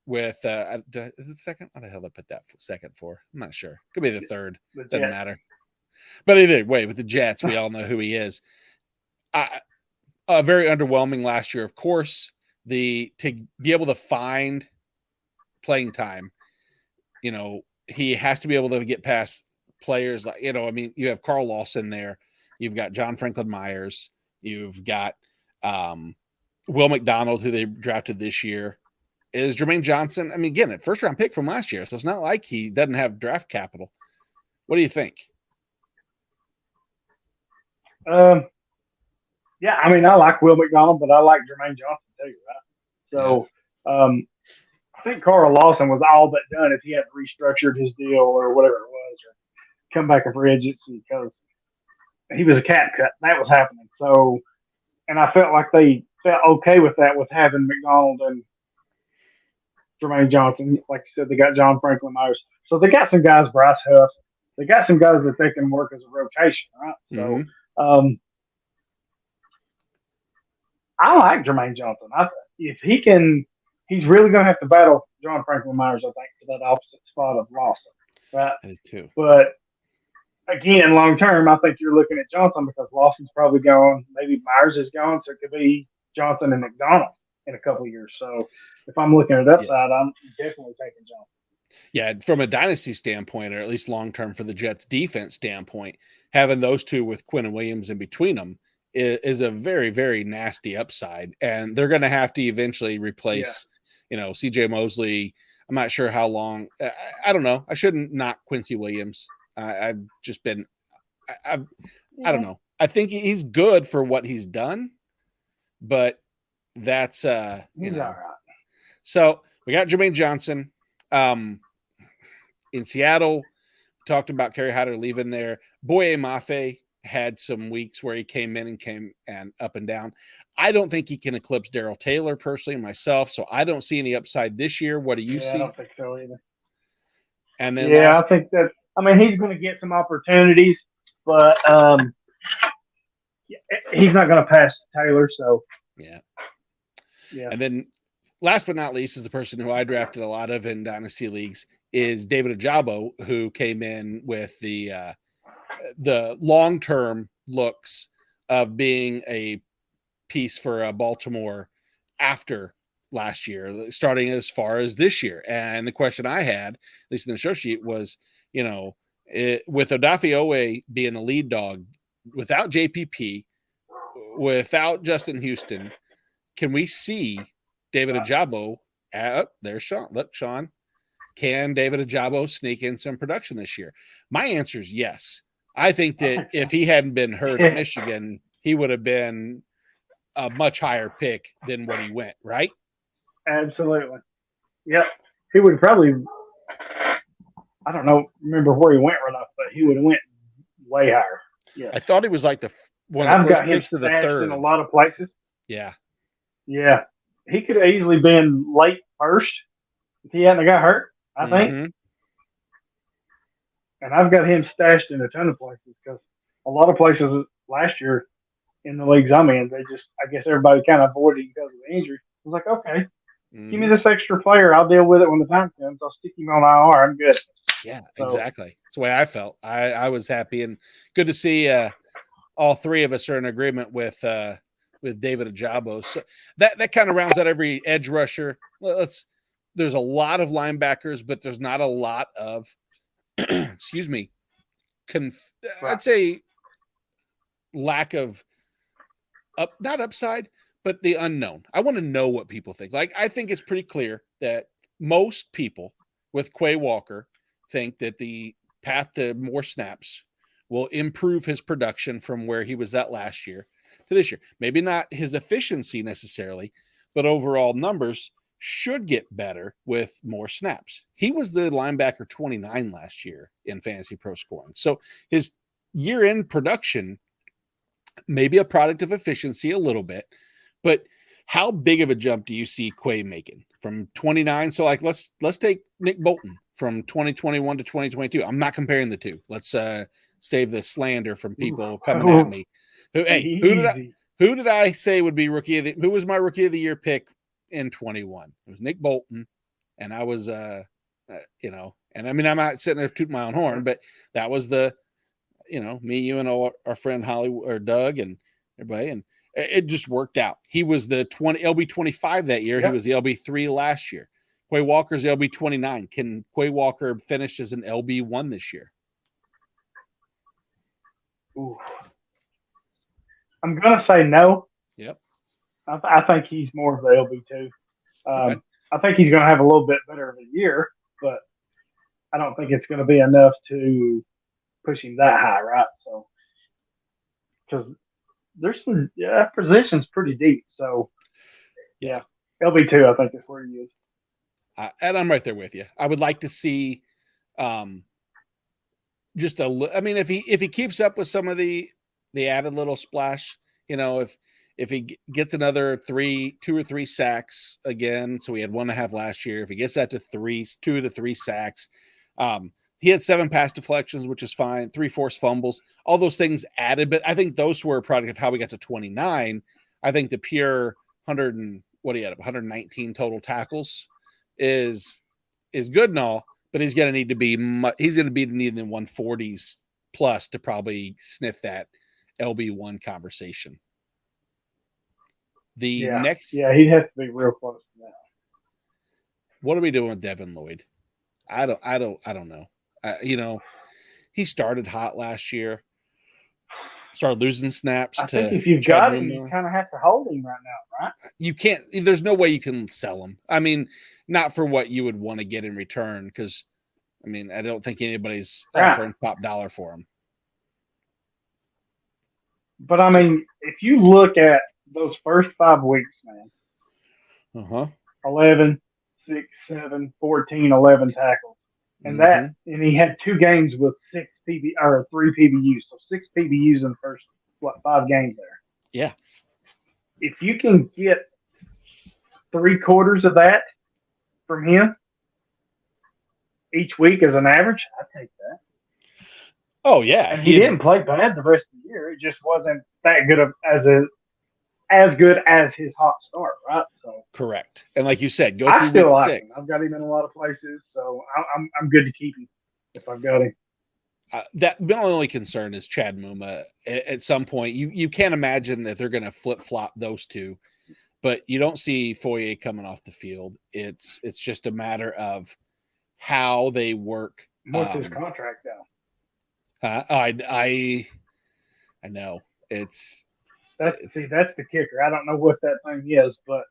with is it the second? What the hell did I put that second for? I'm not sure. Could be the third. Doesn't matter. But either way, with the Jets, we all know who he is. Very underwhelming last year, of course. To be able to find playing time, he has to be able to get past players like, you have Carl Lawson there. You've got John Franklin Myers. You've got Will McDonald, who they drafted this year. Is Jermaine Johnson, again, a first-round pick from last year, so it's not like he doesn't have draft capital. What do you think? Yeah, I like Will McDonald, but I like Jermaine Johnson too, right? So I think Carl Lawson was all but done if he hadn't restructured his deal or whatever it was, or come back in free agency, because he was a cap cut. That was happening. So, and I felt like they felt okay with that, with having McDonald and Jermaine Johnson. Like you said, they got John Franklin Myers. So they got some guys, Bryce Huff. They got some guys that they can work as a rotation, right? So, I like Jermaine Johnson. If he can, he's really going to have to battle John Franklin Myers, I think, for that opposite spot of Lawson. Right? I do too. But again, long term, I think you're looking at Johnson because Lawson's probably gone. Maybe Myers is gone, so it could be Johnson and McDonald in a couple of years. So if I'm looking at that side, I'm definitely taking Johnson. Yeah, from a dynasty standpoint, or at least long term for the Jets defense standpoint, having those two with Quinn and Williams in between them is a very, very nasty upside. And they're going to have to eventually replace, CJ Mosley. I'm not sure how long. I don't know. I shouldn't knock Quincy Williams. I've just been, I don't know. I think he's good for what he's done, but that's, he's all right. So we got Jermaine Johnson. In Seattle, talked about Kerry Hyder leaving there. Boye Mafe had some weeks where he came up and down. I don't think he can eclipse Darrell Taylor personally myself, so I don't see any upside this year. What do you see? I don't think so either. And then I think that he's going to get some opportunities, but he's not going to pass Taylor. So yeah. And then last but not least is the person who I drafted a lot of in dynasty leagues is David Ojabo, who came in with the long-term looks of being a piece for Baltimore after last year, starting as far as this year. And the question I had, at least in the show sheet, was, with Odafe Oweh being the lead dog, without JPP, without Justin Houston, can we see David Ojabo there's Sean? Look, Sean. Can David Ojabo sneak in some production this year? My answer is yes. I think that if he hadn't been hurt at Michigan, he would have been a much higher pick than what he went, right? Absolutely. Yep. He would probably, I don't know, remember where he went right off, but he would have went way higher. Yeah. I thought he was like one of the first picks to the third. In a lot of places. Yeah. Yeah. He could have easily been late first if he hadn't got hurt, I think. And I've got him stashed in a ton of places because a lot of places last year in the leagues I'm in, I guess everybody kind of avoided him because of the injury. I was like, okay, give me this extra player. I'll deal with it when the time comes. I'll stick him on IR. I'm good. Yeah, exactly. That's the way I felt. I was happy and good to see all three of us are in agreement with David Ojabo. So that kind of rounds out every edge rusher. There's a lot of linebackers, but there's not a lot of excuse me, I'd say lack of not upside, but the unknown. I want to know what people think. Like, I think it's pretty clear that most people with Quay Walker think that the path to more snaps will improve his production from where he was at last year to this year. Maybe not his efficiency necessarily, but overall numbers should get better with more snaps. He was the linebacker 29 last year in Fantasy Pro scoring. So his year-end production may be a product of efficiency a little bit, but how big of a jump do you see Quay making from 29? So like, let's take Nick Bolton from 2021 to 2022. I'm not comparing the two. Let's save the slander from people coming at me. Who did I say would be who was my rookie of the year pick in 21? It was Nick Bolton. and I was, and I mean, I'm not sitting there tooting my own horn, but that was me, you, and our friend Holly or Doug and everybody, and it just worked out. He was the LB25 that year. He was the LB3 last year. Quay Walker's LB29. Can Quay Walker finish as an LB1 this year? Ooh. I'm going to say no. Yep. I think he's more of the LB2. Okay. I think he's going to have a little bit better of a year, but I don't think it's going to be enough to push him that high, right? So, because there's some position's pretty deep. So, yeah, LB2, I think is where he is. And I'm right there with you. I would like to see, just if he keeps up with some of the added little splash, if he gets another 2 or 3 sacks again, so we had 1.5 last year. If he gets that to 2 to 3 sacks, he had 7 pass deflections, which is fine. 3 forced fumbles, all those things added. But I think those were a product of how we got to 29. I think the pure 119 total tackles is good and all, but he's going to need to be needing the 140s plus to probably sniff that LB1 conversation. He'd have to be real close to that. What are we doing with Devin Lloyd? I don't know. He started hot last year. Started losing snaps. I think if you've got him, you kind of have to hold him right now, right? You can't. There's no way you can sell him. I mean, not for what you would want to get in return, because I don't think anybody's offering top dollar for him. But if you look at those first 5 weeks, man, 11, 6, 7, 14, 11 tackles, and and he had 2 games with 3 PBUs, so 6 PBUs in the first 5 games there. Yeah. If you can get 3/4 of that from him each week as an average, I take that. Oh yeah, and he didn't play bad the rest of the year. It just wasn't that good as good as his hot start, right? So correct. And like you said, go I through still week like 6. him. I've got him in a lot of places, so I'm good to keep him if I've got him. My only concern is Chad Muma. At some point, you can't imagine that they're going to flip flop those two, but you don't see Foye coming off the field. It's just a matter of how they work. What's his contract now? I know that's the kicker. I don't know what that thing is, but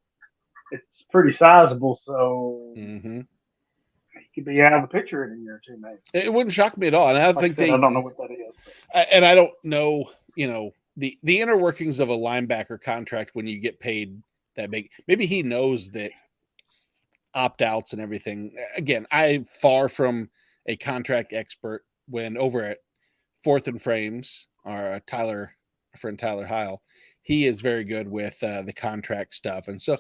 it's pretty sizable. So he could be out of the picture in a year or two, maybe. It wouldn't shock me at all. And I don't know what that is. And I don't know, the inner workings of a linebacker contract when you get paid that big. Maybe he knows that opt-outs and everything. Again, I'm far from a contract expert. When over at Fourth and Frames, our friend Tyler Heil, he is very good with the contract stuff. And so,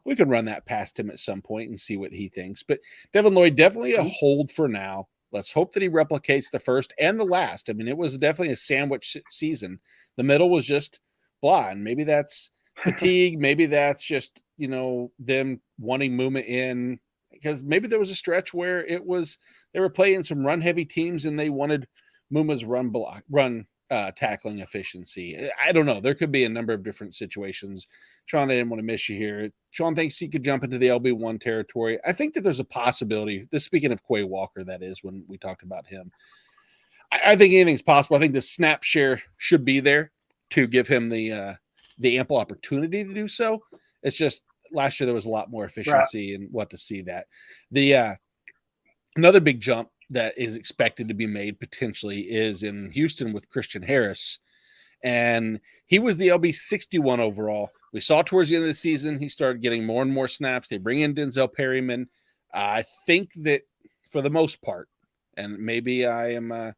we can run that past him at some point and see what he thinks. But Devin Lloyd, definitely a hold for now. Let's hope that he replicates the first and the last. It was definitely a sandwich season. The middle was just blah. And maybe that's fatigue. Maybe that's just, them wanting Muma in. Because maybe there was a stretch where they were playing some run-heavy teams and they wanted Muma's run tackling efficiency. I don't know. There could be a number of different situations. Sean, I didn't want to miss you here. Sean thinks he could jump into the LB1 territory. I think that there's a possibility. This, speaking of Quay Walker, that is when we talked about him. I think anything's possible. I think the snap share should be there to give him the ample opportunity to do so. It's just last year there was a lot more efficiency and what to see that. The another big jump that is expected to be made potentially is in Houston with Christian Harris. And he was the LB 61 overall. We saw towards the end of the season, he started getting more and more snaps. They bring in Denzel Perryman. I think that for the most part, and maybe I am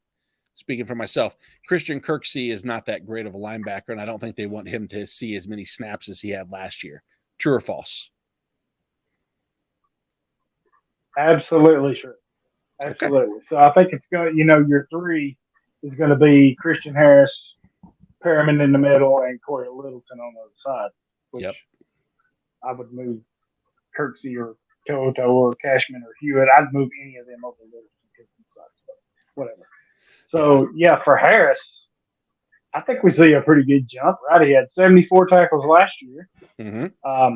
speaking for myself, Christian Kirksey is not that great of a linebacker, and I don't think they want him to see as many snaps as he had last year. True or false? Absolutely true. Absolutely. Okay. So I think it's going. Your 3 is going to be Christian Harris, Perriman in the middle, and Corey Littleton on the other side. Which I would move Kirksey or Toto or Cashman or Hewitt. I'd move any of them over there. Whatever. So for Harris, I think we see a pretty good jump. Right, he had 74 tackles last year, Mm-hmm.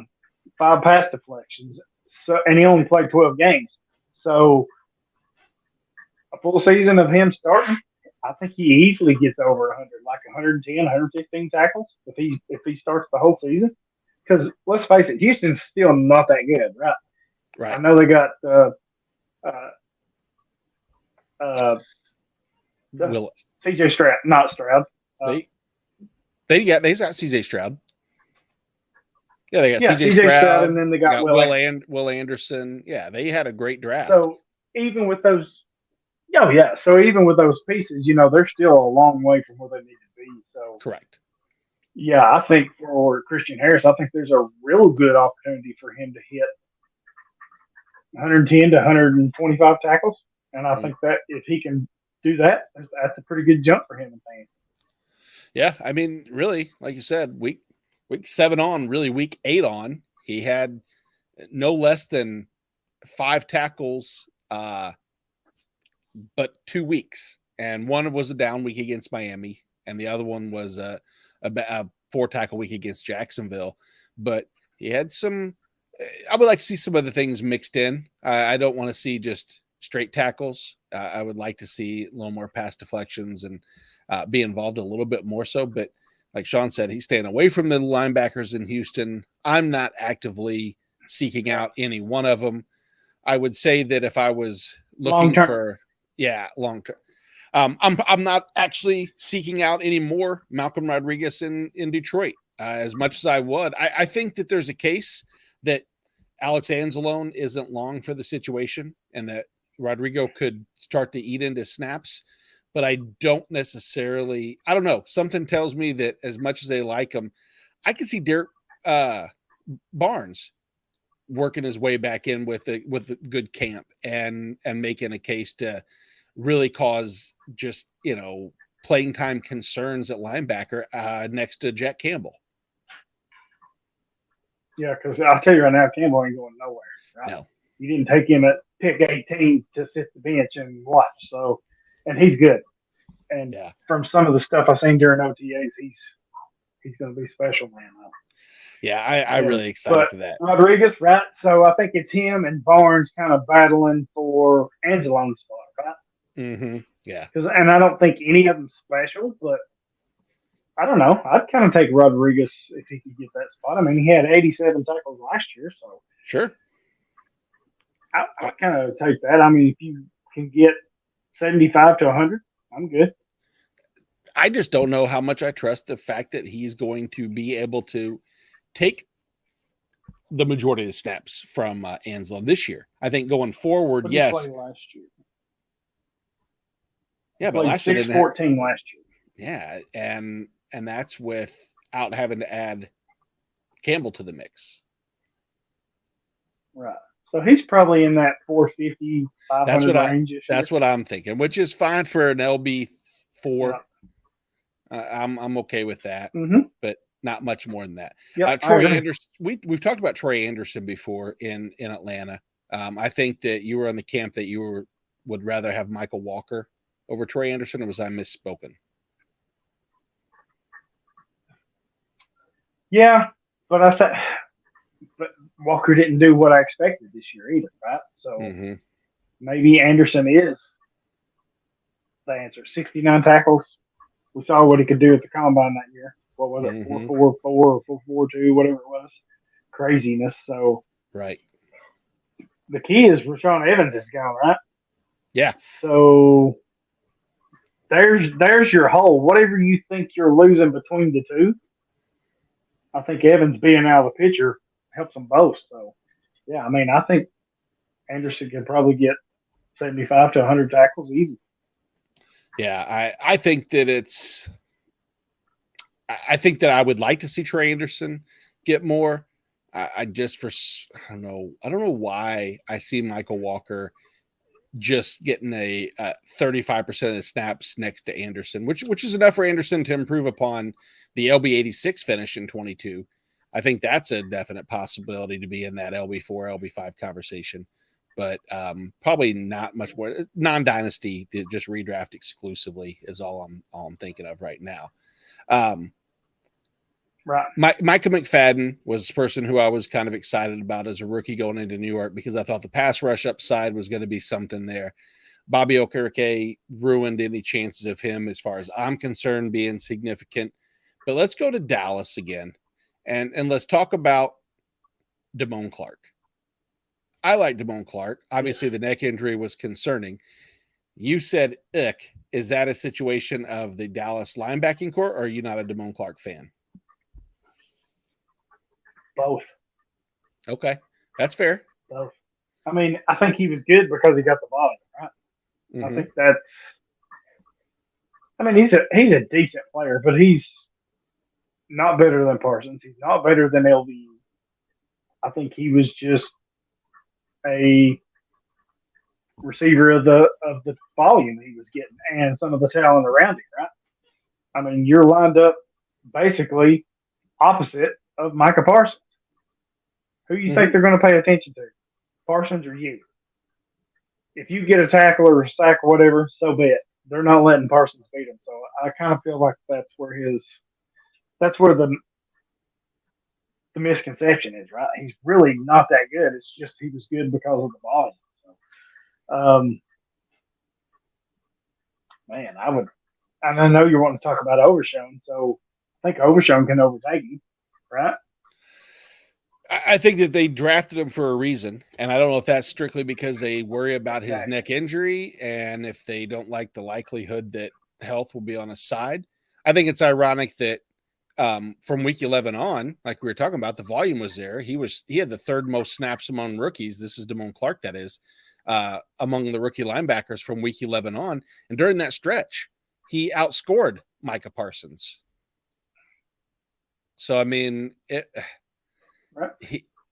5 pass deflections. So, and he only played 12 games. So a full season of him starting, I think he easily gets over 100, like 110, 115 tackles if he starts the whole season. Because let's face it, Houston's still not that good, right? Right. I know they got uh, Will CJ Stroud, not Stroud. they got CJ Stroud. Yeah, they got CJ Stroud, Stroud, and then they got Will Anderson. Yeah, they had a great draft. So even with those, so even with those pieces, they're still a long way from where they need to be. So correct. Yeah, I think for Christian Harris, I think there's a real good opportunity for him to hit 110 to 125 tackles, and I think that if he can do that, that's a pretty good jump for him in fantasy. Yeah, I mean, really, like you said, week 7 on, really week 8 on, he had no less than 5 tackles, but 2 weeks, and one was a down week against Miami, and the other one was a 4 tackle week against Jacksonville. But he had some. I would like to see some other things mixed in. I don't want to see just straight tackles. I would like to see a little more pass deflections and be involved a little bit more so. But like Sean said, he's staying away from the linebackers in Houston. I'm not actively seeking out any one of them. I would say that if I was looking for, long term, I'm not actually seeking out any more Malcolm Rodriguez in Detroit as much as I would. I think that there's a case that Alex Anzalone isn't long for the situation and that Rodrigo could start to eat into snaps, but I don't necessarily, I don't know. Something tells me that as much as they like him, I can see Derek Barnes working his way back in with a good camp and making a case to really cause just, playing time concerns at linebacker next to Jack Campbell. Yeah, because I'll tell you right now, Campbell ain't going nowhere. Right? No. You didn't take him at pick 18 to sit the bench and watch. So, and he's good. And from some of the stuff I've seen during OTAs, he's going to be special, man. Yeah, I'm really excited for that. Rodriguez, right? So I think it's him and Barnes kind of battling for Anzalone's spot, right? Mm-hmm. Yeah. And I don't think any of them special, but I don't know. I'd kind of take Rodriguez if he could get that spot. I mean, he had 87 tackles last year, so sure. I kind of take that. I mean, if you can get 75 to 100, I'm good. I just don't know how much I trust the fact that he's going to be able to take the majority of the snaps from Anzalone this year. I think going forward, yes. Last year. Yeah, but last year 14 last year. Yeah, and that's without having to add Campbell to the mix. Right. So he's probably in that 450, 500 range. That's what I'm thinking, which is fine for an LB4. Yeah. I'm okay with that, but not much more than that. Yep, Troy Anderson. We've talked about Troy Anderson before in Atlanta. I think that you were on the camp that you would rather have Michael Walker over Troy Anderson, or was I misspoken? Yeah, but Walker didn't do what I expected this year either, right? So maybe Anderson is the answer. 69 tackles. We saw what he could do at the combine that year. What was it? 4.44 or 4.42, whatever it was. Craziness. So right. The key is Rashaan Evans is gone, right? Yeah. So there's your hole. Whatever you think you're losing between the two, I think Evans being out of the picture helps them both. So, yeah, I mean, I think Anderson can probably get 75 to 100 tackles easy. Yeah, I think that I think that I would like to see Troy Anderson get more. I don't know why I see Michael Walker just getting a 35% of the snaps next to Anderson, which is enough for Anderson to improve upon the LB86 finish in 22. I think that's a definite possibility to be in that LB4, LB5 conversation. But probably not much more. Non-dynasty, just redraft exclusively is all I'm thinking of right now. Right. Micah McFadden was a person who I was kind of excited about as a rookie going into New York because I thought the pass rush upside was going to be something there. Bobby Okereke ruined any chances of him, as far as I'm concerned, being significant. But let's go to Dallas again, and let's talk about Damone Clark. I like Damone Clark. Obviously, the neck injury was concerning. You said, "Ick." Is that a situation of the Dallas linebacking core, or are you not a Damone Clark fan? Both. Okay, that's fair. Both. I mean, I think he was good because he got the volume, right? Mm-hmm. I think that's. I mean, he's a decent player, but he's not better than Parsons. He's not better than LVU. I think he was just a receiver of the volume he was getting and some of the talent around him, right? I mean, you're lined up basically opposite of Micah Parsons. Who you think they're going to pay attention to? Parsons or you? If you get a tackle or a sack or whatever, so be it. They're not letting Parsons beat him. So I kind of feel like that's where the misconception is, right? He's really not that good. It's just he was good because of the volume. So, man, and I know you want to talk about Overshown, so I think Overshown can overtake him, right? I think that they drafted him for a reason, and I don't know if that's strictly because they worry about his neck injury and if they don't like the likelihood that health will be on his side. I think it's ironic that from week 11 on, like we were talking about, the volume was there. He had the third most snaps among rookies. This is Damone Clark, that is, among the rookie linebackers from week 11 on. And during that stretch, he outscored Micah Parsons. So, I mean,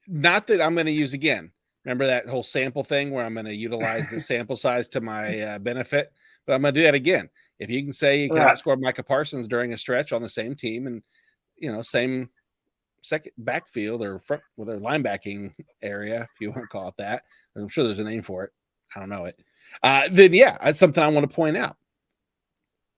not that I'm going to use again. Remember that whole sample thing where I'm going to utilize the sample size to my benefit, but I'm going to do that again. If you can say you can outscore Micah Parsons during a stretch on the same team and, same second backfield or front with their linebacking area, if you want to call it that, I'm sure there's a name for it. I don't know it. Then yeah, that's something I want to point out.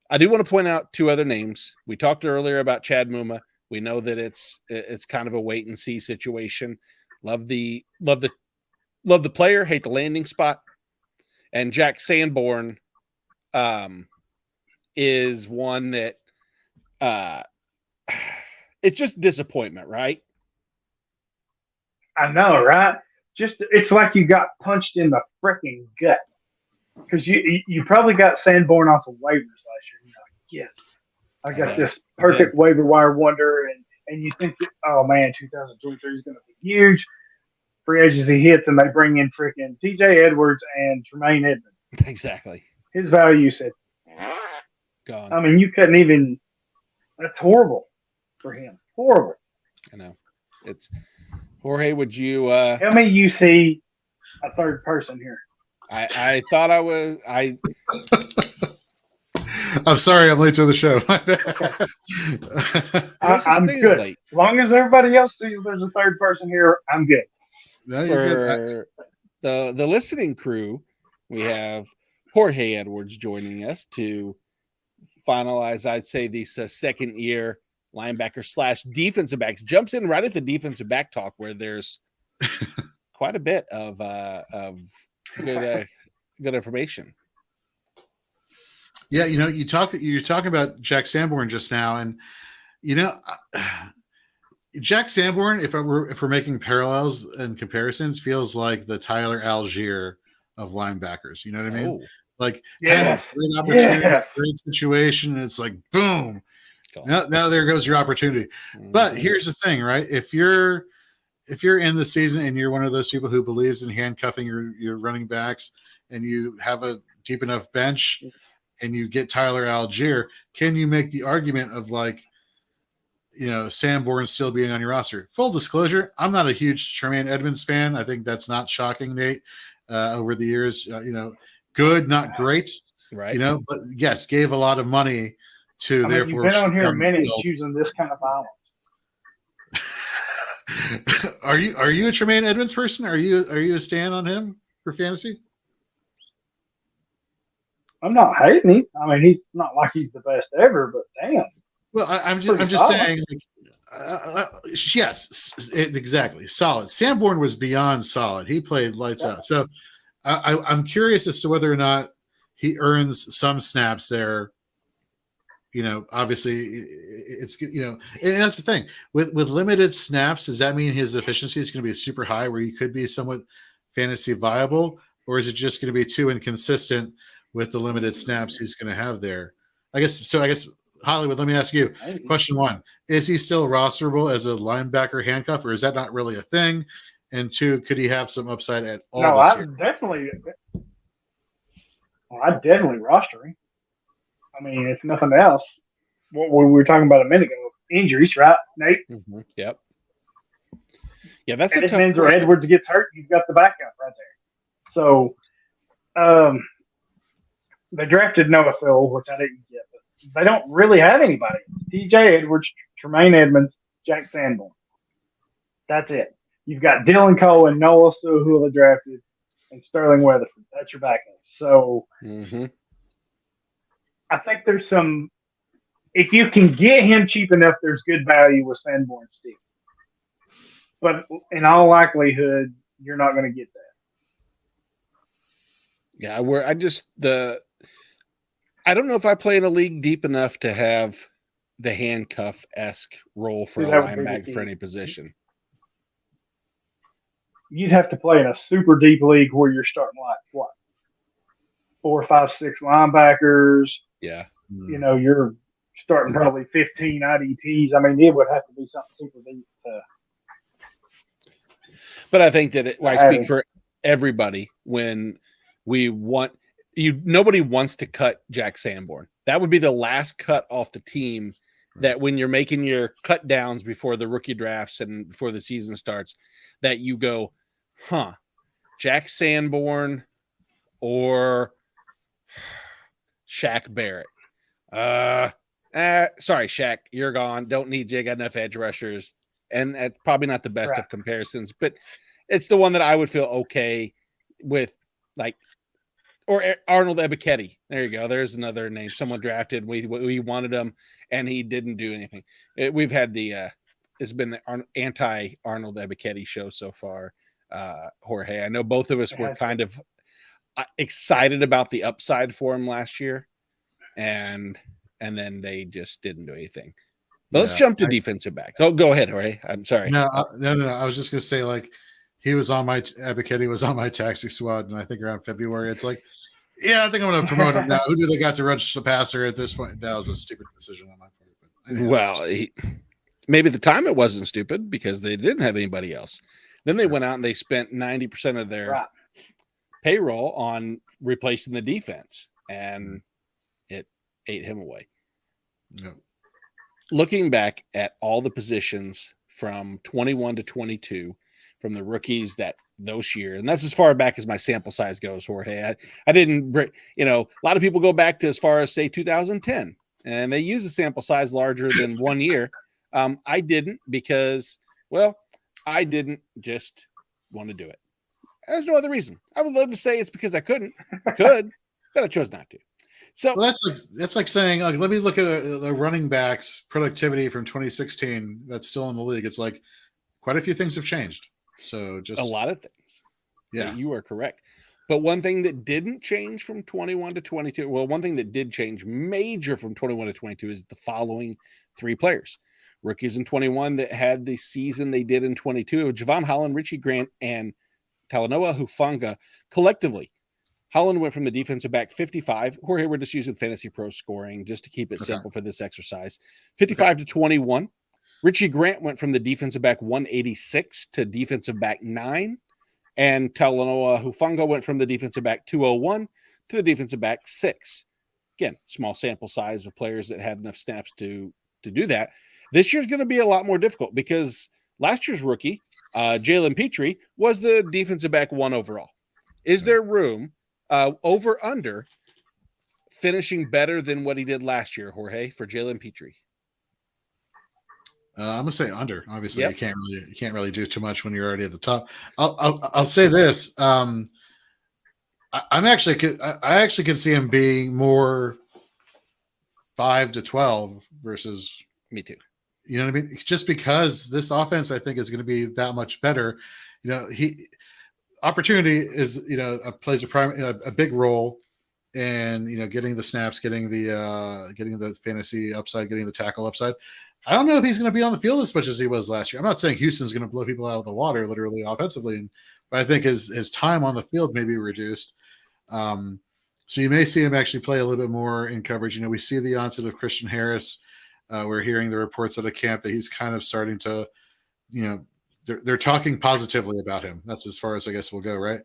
I do want to point out two other names. We talked earlier about Chad Muma. We know that it's kind of a wait and see situation. Love the player, hate the landing spot. And Jack Sanborn is one that it's just disappointment, right? I know, right? It's like you got punched in the freaking gut because you probably got Sanborn off of waivers last year. You're like, yes, I got this perfect waiver wire wonder, and you think that, oh man, 2023 is going to be huge. Free agency hits, and they bring in freaking TJ Edwards and Tremaine Edmonds. Exactly. His value said gone. I mean, you couldn't even. That's horrible for him. Horrible. I know. It's Jorge. Would you tell me you see a third person here? I thought I was. I'm sorry, I'm late to the show. I'm good. Late. As long as everybody else sees there's a third person here, I'm good. No, you're good. The listening crew, we have Jorge Edwards joining us to finalize, I'd say, this second year linebacker / defensive backs. Jumps in right at the defensive back talk where there's quite a bit of good information. Yeah, you're talking about Jack Sanborn just now, and Jack Sanborn, if we're making parallels and comparisons, feels like the Tyler Algier of linebackers. You know what I mean? Like, had a great opportunity, great situation, and it's like, boom, now there goes your opportunity. Mm-hmm. But here's the thing, right? If you're in the season and you're one of those people who believes in handcuffing your running backs, and you have a deep enough bench, and you get Tyler Algier, can you make the argument of like, Sanborn still being on your roster? Full disclosure, I'm not a huge Tremaine Edmonds fan. I think that's not shocking, Nate. Over the years, good, not great, right? But yes, gave a lot of money to. Therefore, you've been on here a minute using this kind of violence. Are you a Tremaine Edmonds person? Are you a stan on him for fantasy? I'm not hating him. I mean, he's not like he's the best ever, but damn. Well, I'm just saying. Yes, exactly. Solid. Sanborn was beyond solid. He played lights out. So I'm curious as to whether or not he earns some snaps there. Obviously, it's and that's the thing with limited snaps. Does that mean his efficiency is going to be super high, where he could be somewhat fantasy viable, or is it just going to be too inconsistent with the limited snaps he's going to have there? I guess Hollywood, let me ask you question one: is he still rosterable as a linebacker handcuff, or is that not really a thing? And two, could he have some upside at all? No, I'd definitely roster him. I mean, if nothing else, what we were talking about a minute ago, injuries, right, Nate? Mm-hmm. Yep. Yeah, that's and a if tough Edmonds or question. Edwards gets hurt, you've got the backup right there. So, they drafted Noah Phil, which I didn't get, but they don't really have anybody. TJ Edwards, Tremaine Edmonds, Jack Sanborn. That's it. You've got Dylan Cole and Noah Sue, who they drafted, and Sterling Weatherford. That's your backup. So, I think there's some. If you can get him cheap enough, there's good value with Sanborn still. But in all likelihood, you're not going to get that. Yeah, I don't know if I play in a league deep enough to have the handcuff-esque role for a linebacker for any position. You'd have to play in a super deep league where you're starting like what? 4, 5, 6 linebackers. Yeah. You're starting probably 15 IDPs. I mean, it would have to be something super deep. But I think that I speak for everybody when we want nobody wants to cut Jack Sanborn. That would be the last cut off the team that when you're making your cut downs before the rookie drafts and before the season starts, that you go, Jack Sanborn or Shaq Barrett. Sorry, Shaq, you're gone. Don't need you. Got enough edge rushers. And that's probably not the best of comparisons, but it's the one that I would feel okay with, or Arnold Ebiketie. There you go. There's another name. Someone drafted. We wanted him, and he didn't do anything. We've had it's been the anti-Arnold Ebiketie show so far, Jorge. I know both of us were kind of excited about the upside for him last year, and then they just didn't do anything. But let's jump to defensive backs. Oh, go ahead, Jorge. I'm sorry. No. I was just going to say, he was on Ebiketie was on my taxi squad, and I think around February, it's like, I think I'm going to promote him now. Who do they got to rush the passer at this point? That was a stupid decision on my part. But maybe at the time it wasn't stupid because they didn't have anybody else. Then they went out and they spent 90% of their payroll on replacing the defense, and it ate him away. No. Looking back at all the positions from 21 to 22, from the rookies those years, and that's as far back as my sample size goes, Jorge. I didn't, a lot of people go back to as far as say 2010, and they use a sample size larger than 1 year. I didn't because, I didn't just want to do it. There's no other reason. I would love to say it's because I couldn't. I could, but I chose not to. So that's like saying, let me look at the running backs productivity from 2016 that's still in the league. It's like quite a few things have changed. So just a lot of things. Yeah, you are correct. But one thing that didn't change from 21 to 22, one thing that did change major from 21 to 22 is the following 3 players. Rookies in 21 that had the season they did in 22, Javon Holland, Richie Grant, and Talanoa Hufanga. Collectively, Holland went from the defensive back 55. Jorge, we're just using Fantasy Pro scoring just to keep it simple for this exercise. 55 to 21. Richie Grant went from the defensive back 186 to defensive back 9. And Talanoa Hufanga went from the defensive back 201 to the defensive back 6. Again, small sample size of players that had enough snaps to do that. This year's going to be a lot more difficult because last year's rookie, Jalen Petrie, was the defensive back 1 overall. Is there room over/under finishing better than what he did last year, Jorge, for Jalen Petrie? I'm gonna say under. Obviously, Yep. you can't really do too much when you're already at the top. I'll say this. I actually could see him being more 5 to 12 versus Me too. You know what I mean? Just because this offense, I think, is going to be that much better. You know, opportunity is plays a big role in getting the snaps, getting the fantasy upside, getting the tackle upside. I don't know if he's going to be on the field as much as he was last year. I'm not saying Houston's going to blow people out of the water, literally offensively, but I think his time on the field may be reduced. So you may see him actually play a little bit more in coverage. We see the onset of Christian Harris. We're hearing the reports at a camp that he's kind of starting to, they're talking positively about him. That's as far as I guess we'll go, right?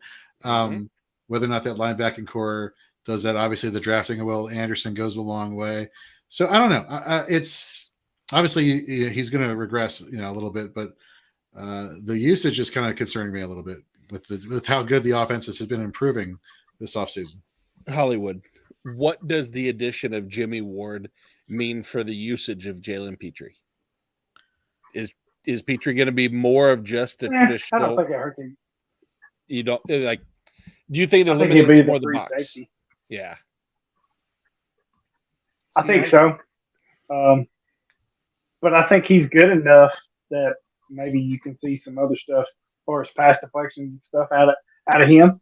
Whether or not that linebacking core does that, obviously the drafting of Will Anderson goes a long way. So I don't know. It's obviously he's going to regress, a little bit, but the usage is kind of concerning me a little bit with how good the offense has been improving this offseason. Hollywood, what does the addition of Jimmy Ward mean for the usage of Jalen Petrie? Is Petrie going to be more of just a traditional? I don't think it hurts him. You don't like? Do you think it eliminates more the box? Safety. Yeah, I think so. But I think he's good enough that maybe you can see some other stuff, or his pass deflections and stuff out of him.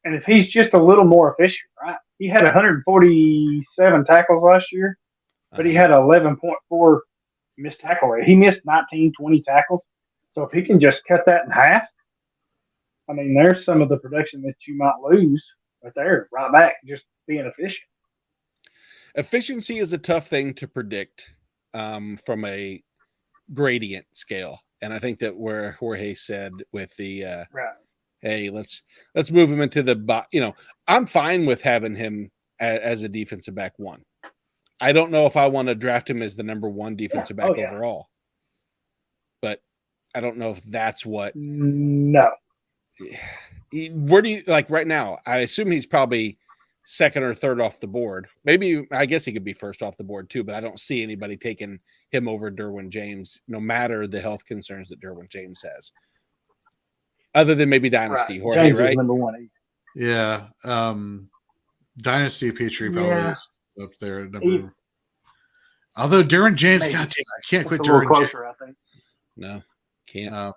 And if he's just a little more efficient, right? He had 147 tackles last year, but he had 11.4 missed tackle rate. He missed 19, 20 tackles. So if he can just cut that in half, I mean, there's some of the production that you might lose right there, right back, just being efficient. Efficiency is a tough thing to predict from a gradient scale. And I think that where Jorge said with the right. Hey, let's move him into the I'm fine with having him as a defensive back one. I don't know if I want to draft him as the number one defensive back overall, but I don't know if that's what. No. Where do you like right now? I assume he's probably second or third off the board. Maybe I guess he could be first off the board too, but I don't see anybody taking him over Derwin James, no matter the health concerns that Derwin James has. Other than maybe Dynasty, Jorge, James right? Is number one. Yeah. Dynasty Petrie probably is up there. Although Derwin James, God damn, I can't quit Derwin closer, James. I think. No, can't.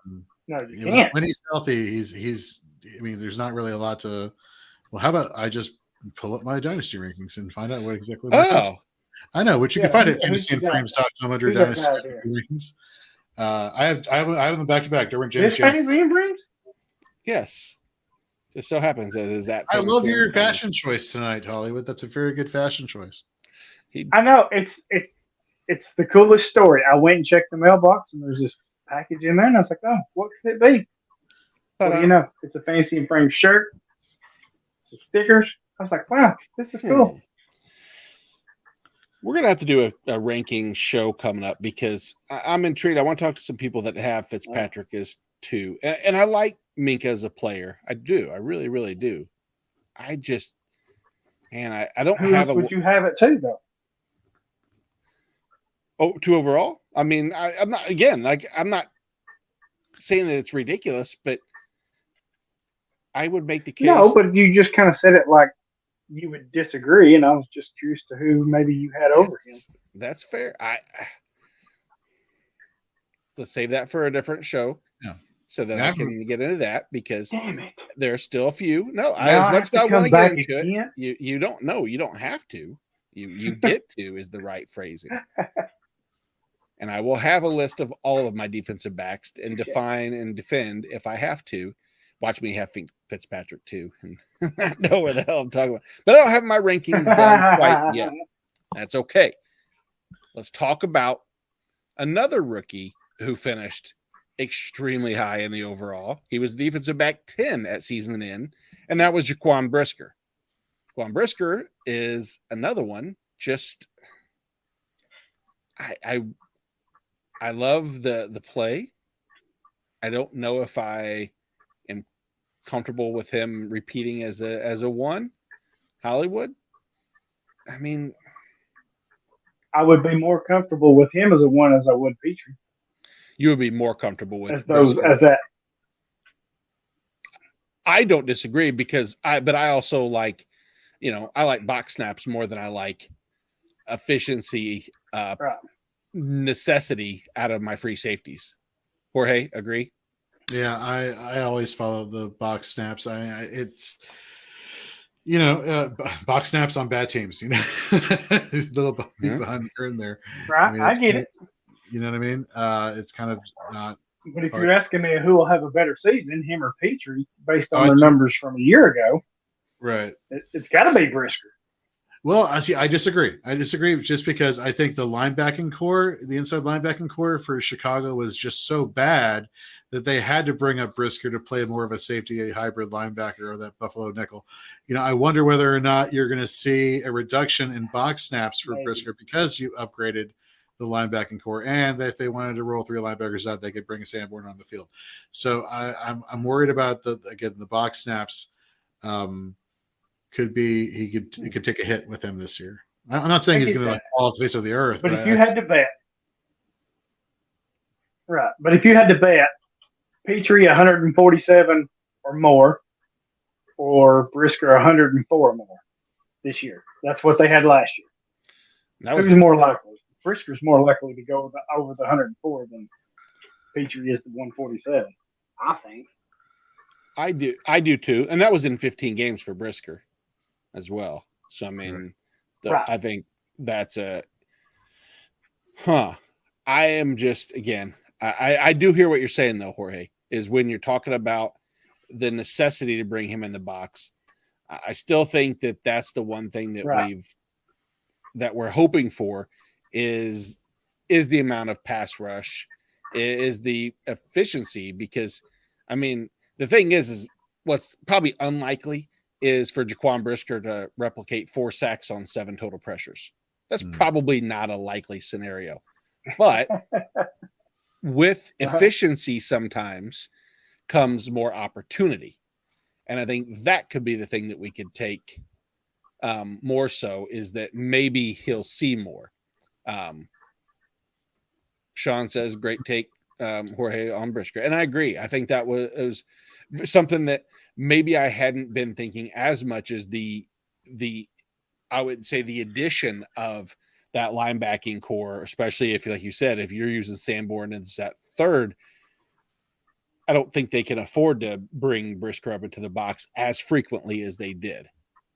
No, you can't. When he's healthy, he's. I mean, there's not really a lot to. Well, how about I just pull up my Dynasty rankings and find out what exactly. I know, which you can find at fantasyandframes.com under Dynasty rankings. I have them back to back. Derwin James. Yes. Just so happens that is that. I love your fashion choice tonight, Hollywood. That's a very good fashion choice. I know it's the coolest story. I went and checked the mailbox, and there's this package in there, and I was like, "Oh, what could it be?" Well, it's a Fantasy and Frame shirt, some stickers. I was like, "Wow, this is cool." We're gonna have to do a ranking show coming up because I'm intrigued. I want to talk to some people that have Fitzpatrick as 2, and I like Minkah as a player. I do. I really, really do. I just, man, I don't have. Would you have it too, though? Oh, 2 overall. I mean, I'm not I'm not saying that it's ridiculous, but I would make the case. No, but you just kind of said it like you would disagree, and I was just curious to who maybe you had over him. That's fair. Let's save that for a different show. Yeah. So that I can get into that because there's still a few. No, now as much as I want to get into again? it, you don't know. You don't have to. You get to is the right phrasing. And I will have a list of all of my defensive backs and define and defend if I have to. Watch me have Fitzpatrick too, and I know where the hell I'm talking about. But I don't have my rankings done quite yet. That's okay. Let's talk about another rookie who finished extremely high in the overall. He was defensive back 10 at season end, and that was Jaquan Brisker. Jaquan Brisker is another one. Just I love the play. I don't know if I am comfortable with him repeating as a 1. Hollywood. I mean, I would be more comfortable with him as a 1 as I would Petrie. You would be more comfortable with as that. I don't disagree because I also like, I like box snaps more than I like efficiency, Right. necessity out of my free safeties. Jorge, agree? Yeah, I always follow the box snaps. It's box snaps on bad teams. Little behind the curtain there. Right, I get it. You know what I mean? It's kind of not. But if you're asking me who will have a better season, him or Petrie, based on their numbers from a year ago, right? It's got to be Brisker. Well, I disagree. I disagree just because I think the inside linebacking core for Chicago was just so bad that they had to bring up Brisker to play more of a safety, a hybrid linebacker, or that Buffalo nickel. I wonder whether or not you're going to see a reduction in box snaps for Brisker because you upgraded the linebacking core, and if they wanted to roll 3 linebackers out, they could bring a Sanborn on the field. So I'm worried about the box snaps. Could be he could take a hit with him this year. I'm not saying he's going to fall off the face of the earth. But if you had to bet, right? But if you had to bet, Petrie 147 or more, or Brisker 104 or more this year. That's what they had last year. Who's more likely? Brisker's more likely to go over the 104 than Petrie is the 147. I think. I do too, and that was in 15 games for Brisker as well. So I mean, I think that's I am just again. I do hear what you're saying though, Jorge. Is when you're talking about the necessity to bring him in the box. I still think that that's the one thing that we're hoping for is the amount of pass rush, is the efficiency, because I mean the thing is what's probably unlikely is for Jaquan Brisker to replicate 4 sacks on 7 total pressures. That's probably not a likely scenario, but with efficiency sometimes comes more opportunity. And I think that could be the thing that we could take more so, is that maybe he'll see more. Sean says, great take, Jorge, on Brisker. And I agree. I think that was something that maybe I hadn't been thinking as much as I would say the addition of that linebacking core, especially if, like you said, if you're using Sanborn as that third, I don't think they can afford to bring Brisker up into the box as frequently as they did.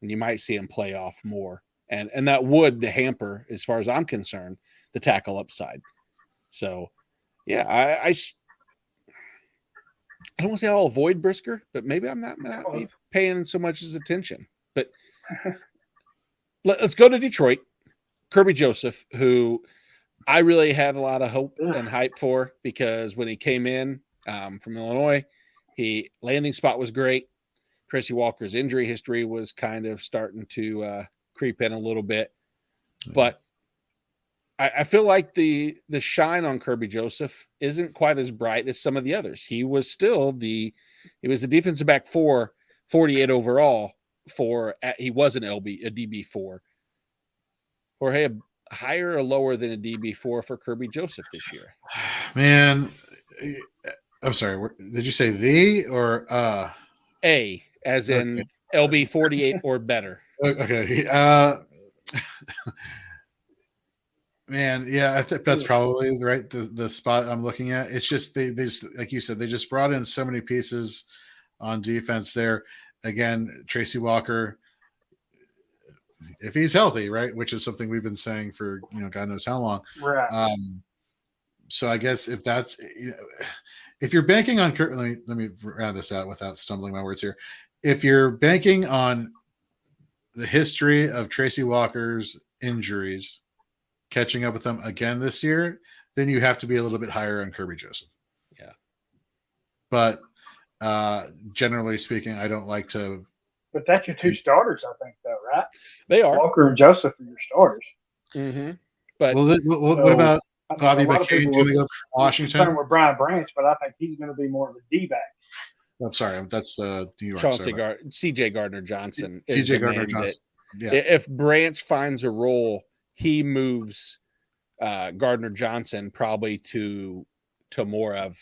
And you might see him play off more. And that would hamper, as far as I'm concerned, the tackle upside. So, yeah, I don't want to say I'll avoid Brisker, but maybe I'm not paying so much as attention. But let's go to Detroit. Kirby Joseph, who I really had a lot of hope and hype for, because when he came in from Illinois, landing spot was great. Tracy Walker's injury history was kind of starting to creep in a little bit, but I feel like the shine on Kirby Joseph isn't quite as bright as some of the others. He was still the defensive back 4, 48 overall he was a DB4. Jorge, higher or lower than a DB4 for Kirby Joseph this year? Man, I'm sorry. Did you say the or A, as in LB 48 or better? Okay. Man, yeah, I think that's probably right. The spot I'm looking at. It's just they just, like you said, they just brought in so many pieces on defense there. Again, Tracy Walker, if he's healthy, right, which is something we've been saying for God knows how long. Right. So I guess if that's if you're banking on let me round this out without stumbling my words here. If you're banking on the history of Tracy Walker's injuries catching up with them again this year, then you have to be a little bit higher on Kirby Joseph. Yeah. But generally speaking, I don't like to. But that's your 2 starters, I think, though, right? They are. Walker and Joseph are your starters. Mm-hmm. But what about Bobby McCain coming up from Washington? With Brian Branch, but I think he's going to be more of a D-back. I'm sorry, that's New York. C.J. Gardner-Johnson. C.J. Gardner-Johnson. Yeah. If Branch finds a role, he moves Gardner Johnson probably to more of,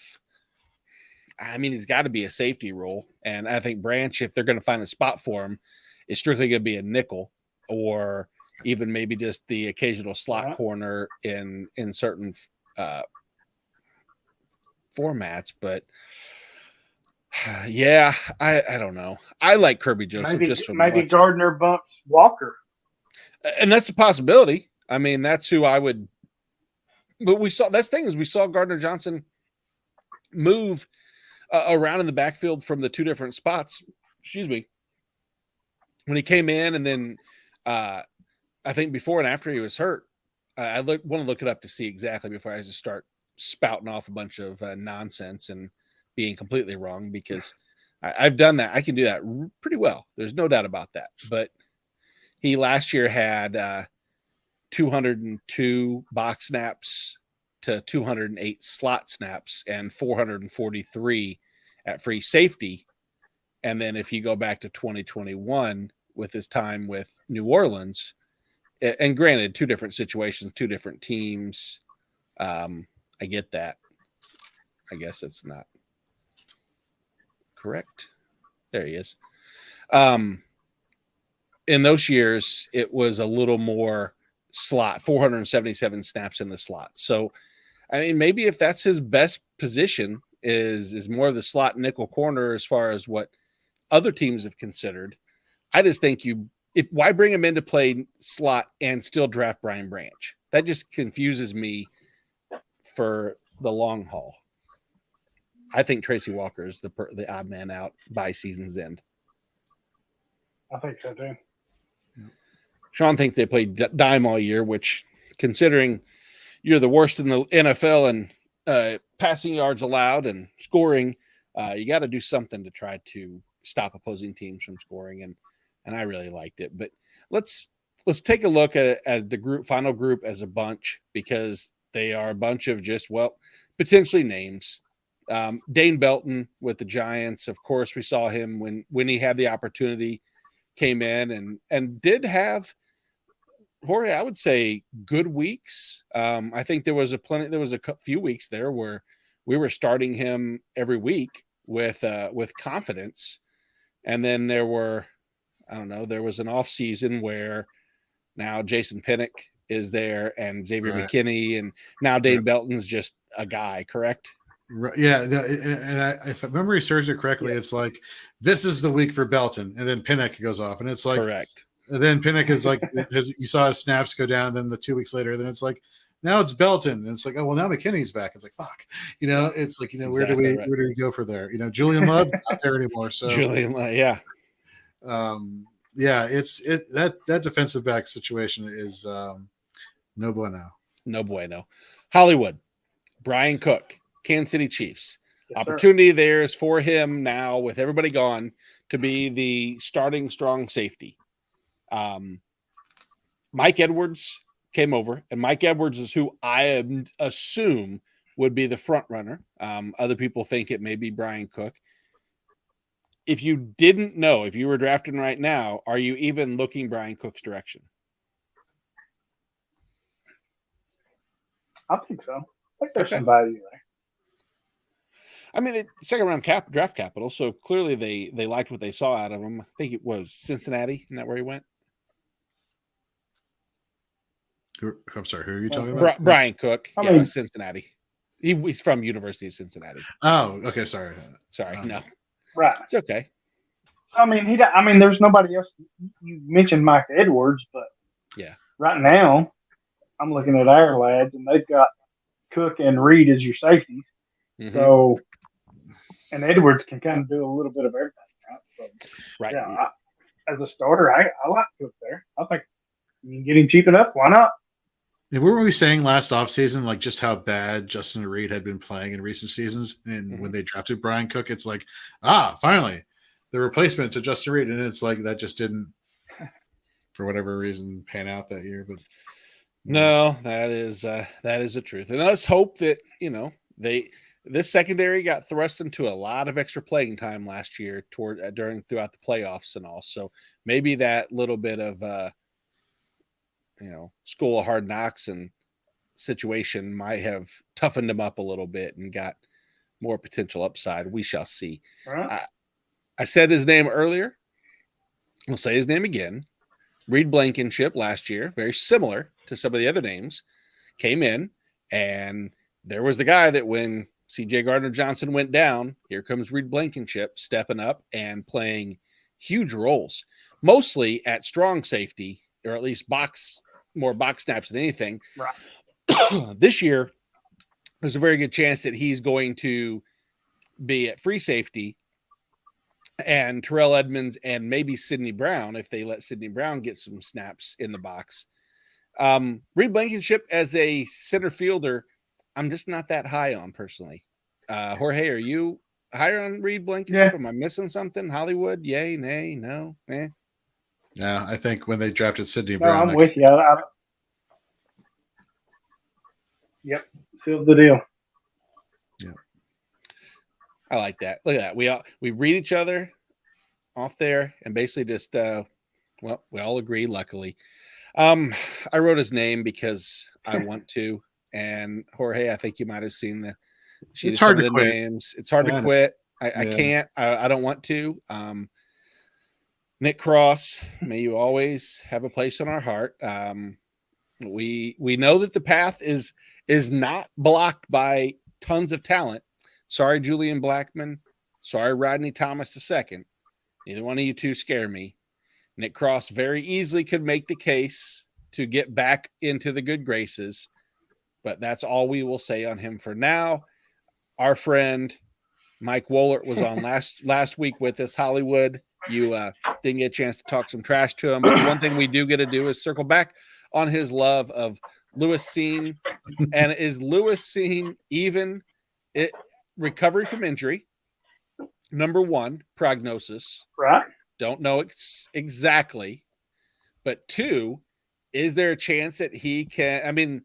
I mean, he's got to be a safety role. And I think Branch, if they're going to find a spot for him, is strictly going to be a nickel or even maybe just the occasional slot corner in certain formats. But yeah, I don't know. I like Kirby Joseph maybe Gardner bumps Walker. And that's a possibility. I mean, that's who I would, but we saw, that's the thing is we saw Gardner Johnson move around in the backfield from the two different spots, when he came in. And then I think before and after he was hurt, I want to look it up to see exactly before I just start spouting off a bunch of nonsense and being completely wrong, because I've done that. I can do that pretty well. There's no doubt about that. But he last year had 202 box snaps to 208 slot snaps and 443 at free safety. And then if you go back to 2021 with his time with New Orleans, and granted, two different situations, two different teams. I get that. I guess it's not correct. There he is. In those years, it was a little more slot, 477 snaps in the slot. So, I mean, maybe if that's his best position is more of the slot nickel corner as far as what other teams have considered. I just think why bring him in to play slot and still draft Brian Branch? That just confuses me for the long haul. I think Tracy Walker is the odd man out by season's end. I think so too. Sean thinks they played dime all year, which, considering you're the worst in the NFL in passing yards allowed and scoring, you got to do something to try to stop opposing teams from scoring. And I really liked it. But let's take a look at the final group as a bunch, because they are a bunch of just, potentially names. Dane Belton with the Giants. Of course, we saw him when he had the opportunity, came in and did have, Jorge, I would say, good weeks. I think there was a few weeks there where we were starting him every week with confidence. And then there was an off season where now Jason Pinnock is there and Xavier McKinney, and now Dane Belton's just a guy, correct? Right. Yeah. If memory serves it correctly, it's like, this is the week for Belton, and then Pinnock goes off, and it's like, correct. And then Pinnock is like, you saw his snaps go down. Then the 2 weeks later, then it's like, now it's Belton, and it's like, oh well, now McKinney's back. It's like, fuck, it's like, where do we go for there? Julian Love not there anymore. So Julian Love, yeah. That defensive back situation is no bueno. No bueno. Hollywood, Brian Cook, Kansas City Chiefs. Yes, opportunity there is for him now, with everybody gone, to be the starting strong safety. Mike Edwards came over, and Mike Edwards is who I assume would be the front runner. Other people think it may be Brian Cook. If you didn't know, if you were drafting right now, are you even looking Brian Cook's direction? I think so. I think there's some value there. I mean, second round draft capital, so clearly they liked what they saw out of him. I think it was Cincinnati. Isn't that where he went? I'm sorry, who are you talking about? Brian Cook. Cincinnati. He's from University of Cincinnati. Oh, okay. Sorry. No. Right. It's okay. So, there's nobody else. You mentioned Mike Edwards, but yeah, right now I'm looking at our lads, and they've got Cook and Reed as your safeties. Mm-hmm. So, and Edwards can kind of do a little bit of everything. Right? So, right. Yeah, as a starter, I like Cook there. I think you can get him cheap enough. Why not? And weren't we saying last offseason, like, just how bad Justin Reed had been playing in recent seasons? And when they drafted Brian Cook, it's like, finally, the replacement to Justin Reed. And it's like, that just didn't, for whatever reason, pan out that year. But no, that is the truth. And let's hope that, this secondary got thrust into a lot of extra playing time last year throughout the playoffs and all. So maybe that little bit of, school of hard knocks and situation might have toughened him up a little bit and got more potential upside. We shall see. Right. I said his name earlier. I'll say his name again. Reed Blankenship last year, very similar to some of the other names, came in, and there was the guy that when C.J. Gardner-Johnson went down, here comes Reed Blankenship stepping up and playing huge roles, mostly at strong safety, or at least more box snaps than anything. Right. This year, there's a very good chance that he's going to be at free safety, and Terrell Edmonds and maybe Sidney Brown, if they let Sidney Brown get some snaps in the box. Reed Blankenship as a center fielder, I'm just not that high on personally. Jorge, are you higher on Reed Blankenship? Yeah. Am I missing something? Hollywood? Yay, nay, no, eh? Yeah, I think when they drafted Sidney No, Brown, I'm with you. Yep, sealed the deal. Yeah, I like that. Look at that. We read each other off there and basically just we all agree. Luckily, I wrote his name because I want to. And Jorge, I think you might have seen it's hard to quit. Names. It's hard to quit. I can't. I don't want to. Nick Cross, may you always have a place in our heart. We know that the path is not blocked by tons of talent. Sorry, Julian Blackmon. Sorry, Rodney Thomas II. Neither one of you two scare me. Nick Cross very easily could make the case to get back into the good graces, but that's all we will say on him for now. Our friend Mike Wohlert was on last week with us. Hollywood, you didn't get a chance to talk some trash to him, but the one thing we do get to do is circle back on his love of Lewis Cine. And is Lewis Cine even recovery from injury? Number one, prognosis. Right. Don't know exactly. But two, is there a chance that he can? I mean,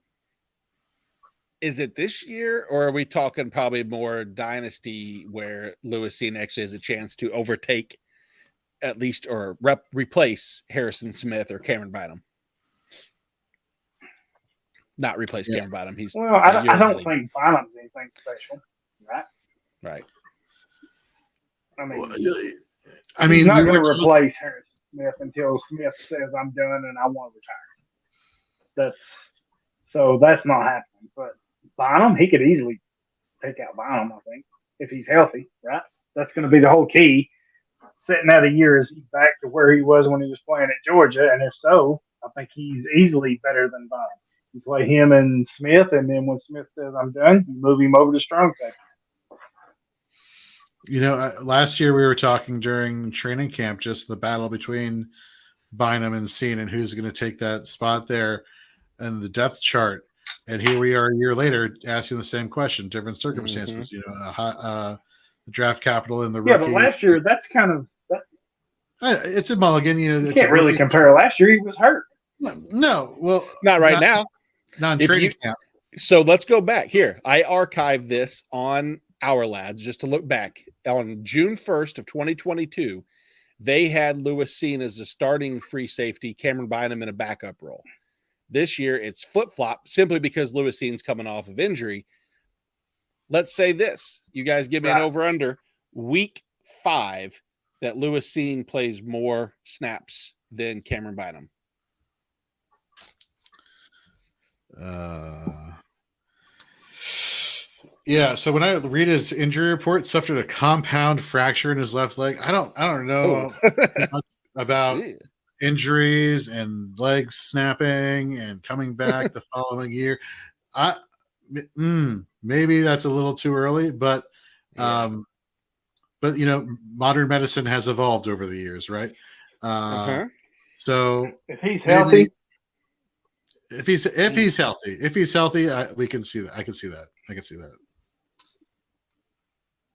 is it this year, or are we talking probably more dynasty where Lewis Cine actually has a chance to overtake at least or replace Harrison Smith or Cameron Bynum? Not replace Cameron Bynum. He's I don't think Bynum's anything special, right? Right. I mean, he's not going to replace Harrison Smith until Smith says I'm done and I want to retire. That's not happening. But Bynum, he could easily take out Bynum, I think, if he's healthy, right? That's going to be the whole key. Setting out a year, is he back to where he was when he was playing at Georgia? And if so, I think he's easily better than Bynum. You play him and Smith, and then when Smith says I'm done, you move him over to strong safety. You know, last year we were talking during training camp, just the battle between Bynum and Cine and who's going to take that spot there and the depth chart. And here we are a year later asking the same question, different circumstances, you know, the draft capital and the rookie. Yeah, but last year, that's kind of it's a mulligan. You know, you can't really compare. Last year, he was hurt. No, well, not right now. Not in training camp. So let's go back here. I archived this on Our Lads just to look back. On June 1st of 2022, they had Lewis Cine as a starting free safety, Cameron Bynum in a backup role. This year, it's flip-flop simply because Lewis Cine's coming off of injury. Let's say this. You guys give me an over-under. Week 5 that Lewis Cine plays more snaps than Cameron Bynum. Yeah, so when I read his injury report, suffered a compound fracture in his left leg. I don't know about injuries and legs snapping and coming back the following year. Maybe that's a little too early, but you know, modern medicine has evolved over the years, right? So if he's healthy, if he's healthy, we can see that. I can see that.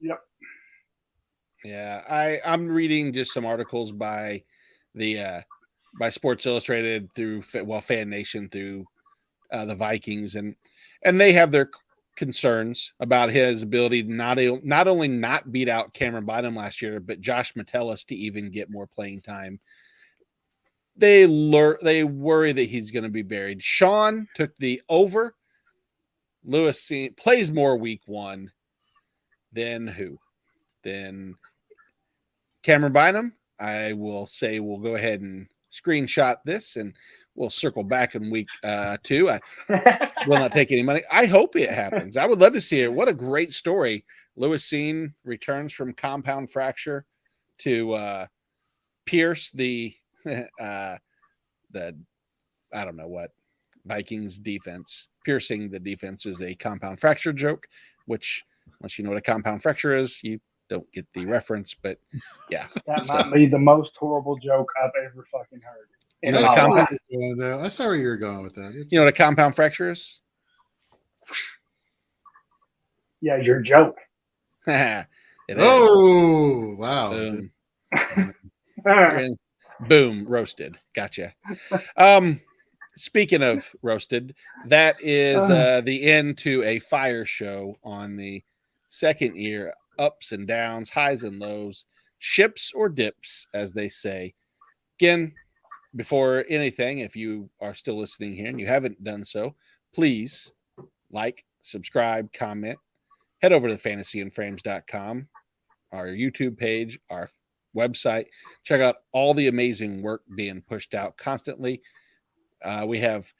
Yep. Yeah, I'm reading just some articles by the by Sports Illustrated through Fan Nation through the Vikings, and they have their concerns about his ability to not only not beat out Cameron Bynum last year, but Josh Metellus to even get more playing time. They worry that he's going to be buried. Sean took the over Lewis Cine plays more week 1 than who? Then Cameron Bynum. I will say we'll go ahead and screenshot this and we'll circle back in week 2. I will not take any money. I hope it happens. I would love to see it. What a great story. Lewis Cine returns from compound fracture to pierce the I don't know what Vikings defense. Piercing the defense is a compound fracture joke, which unless you know what a compound fracture is, you don't get the reference. But yeah, that might be the most horrible joke I've ever fucking heard. You know, I saw where you were going with that. You know what a compound fracture is? Yeah, your joke. It is. Wow. Boom, roasted. Gotcha. Speaking of roasted, that is the end to a fire show on the second year. Ups and downs, highs and lows, ships or dips, as they say. Again, before anything, if you are still listening here and you haven't done so, please like, subscribe, comment. Head over to fantasyandframes.com, our YouTube page, our website. Check out all the amazing work being pushed out constantly. We have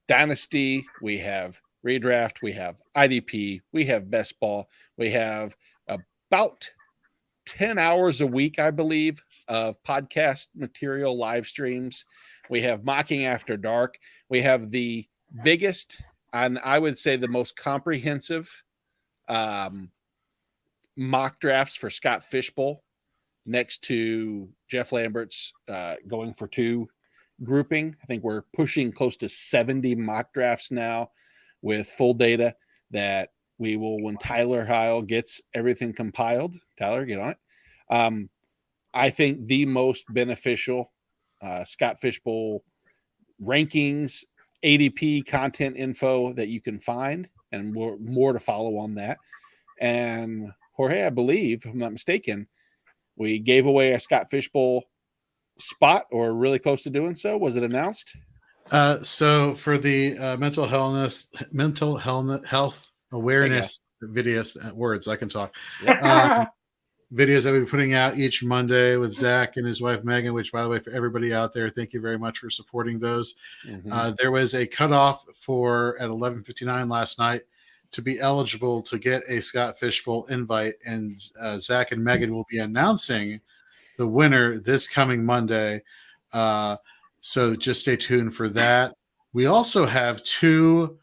Dynasty, we have Redraft, we have IDP, we have Best Ball, we have about 10 hours a week, I believe, of podcast material, live streams. We have Mocking After Dark. We have the biggest, and I would say the most comprehensive mock drafts for Scott Fishbowl, next to Jeff Lambert's Going for Two grouping. I think we're pushing close to 70 mock drafts now with full data that we will, when Tyler Heil gets everything compiled, Tyler, get on it. I think the most beneficial Scott Fishbowl rankings, ADP content info that you can find, and more to follow on that. And Jorge, I believe, if I'm not mistaken, we gave away a Scott Fishbowl spot, or really close to doing so. Was it announced? So for the mental health awareness videos, words I can talk. Yep. Videos that we'll be putting out each Monday with Zach and his wife Megan, which, by the way, for everybody out there, thank you very much for supporting those. There was a cutoff for at 11:59 last night to be eligible to get a Scott Fishbowl invite, and Zach and Megan will be announcing the winner this coming Monday. So just stay tuned for that. We also have 2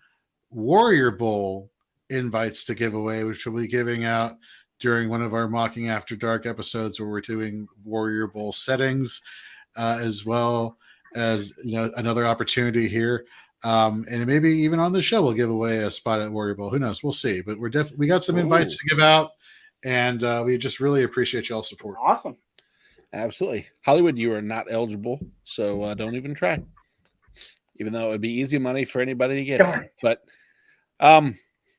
Warrior Bowl invites to give away, which we'll be giving out during one of our Mocking After Dark episodes, where we're doing Warrior Bowl settings, as well as, you know, another opportunity here. And maybe even on the show, we'll give away a spot at Warrior Bowl. Who knows? We'll see. But we got some invites to give out, and we just really appreciate y'all's support. Awesome. Absolutely. Hollywood, you are not eligible, so don't even try. Even though it would be easy money for anybody to get on. But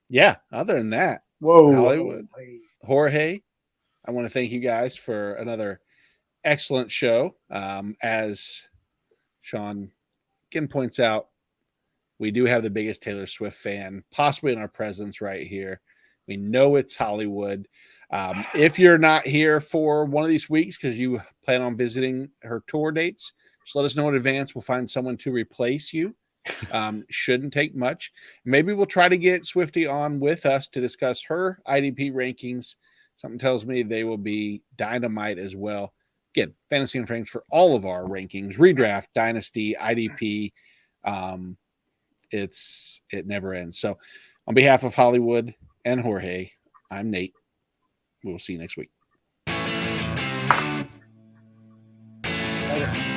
yeah, other than that, Hollywood, Jorge, I want to thank you guys for another excellent show. As Sean again points out, we do have the biggest Taylor Swift fan possibly in our presence right here. We know it's Hollywood. If you're not here for one of these weeks because you plan on visiting her tour dates, just let us know in advance. We'll find someone to replace you. Shouldn't take much. Maybe we'll try to get Swifty on with us to discuss her IDP rankings. Something tells me they will be dynamite as well. Again, Fantasy and Frames for all of our rankings, redraft, dynasty, IDP. It never ends. So on behalf of Hollywood and Jorge, I'm Nate. We will see you next week. Later.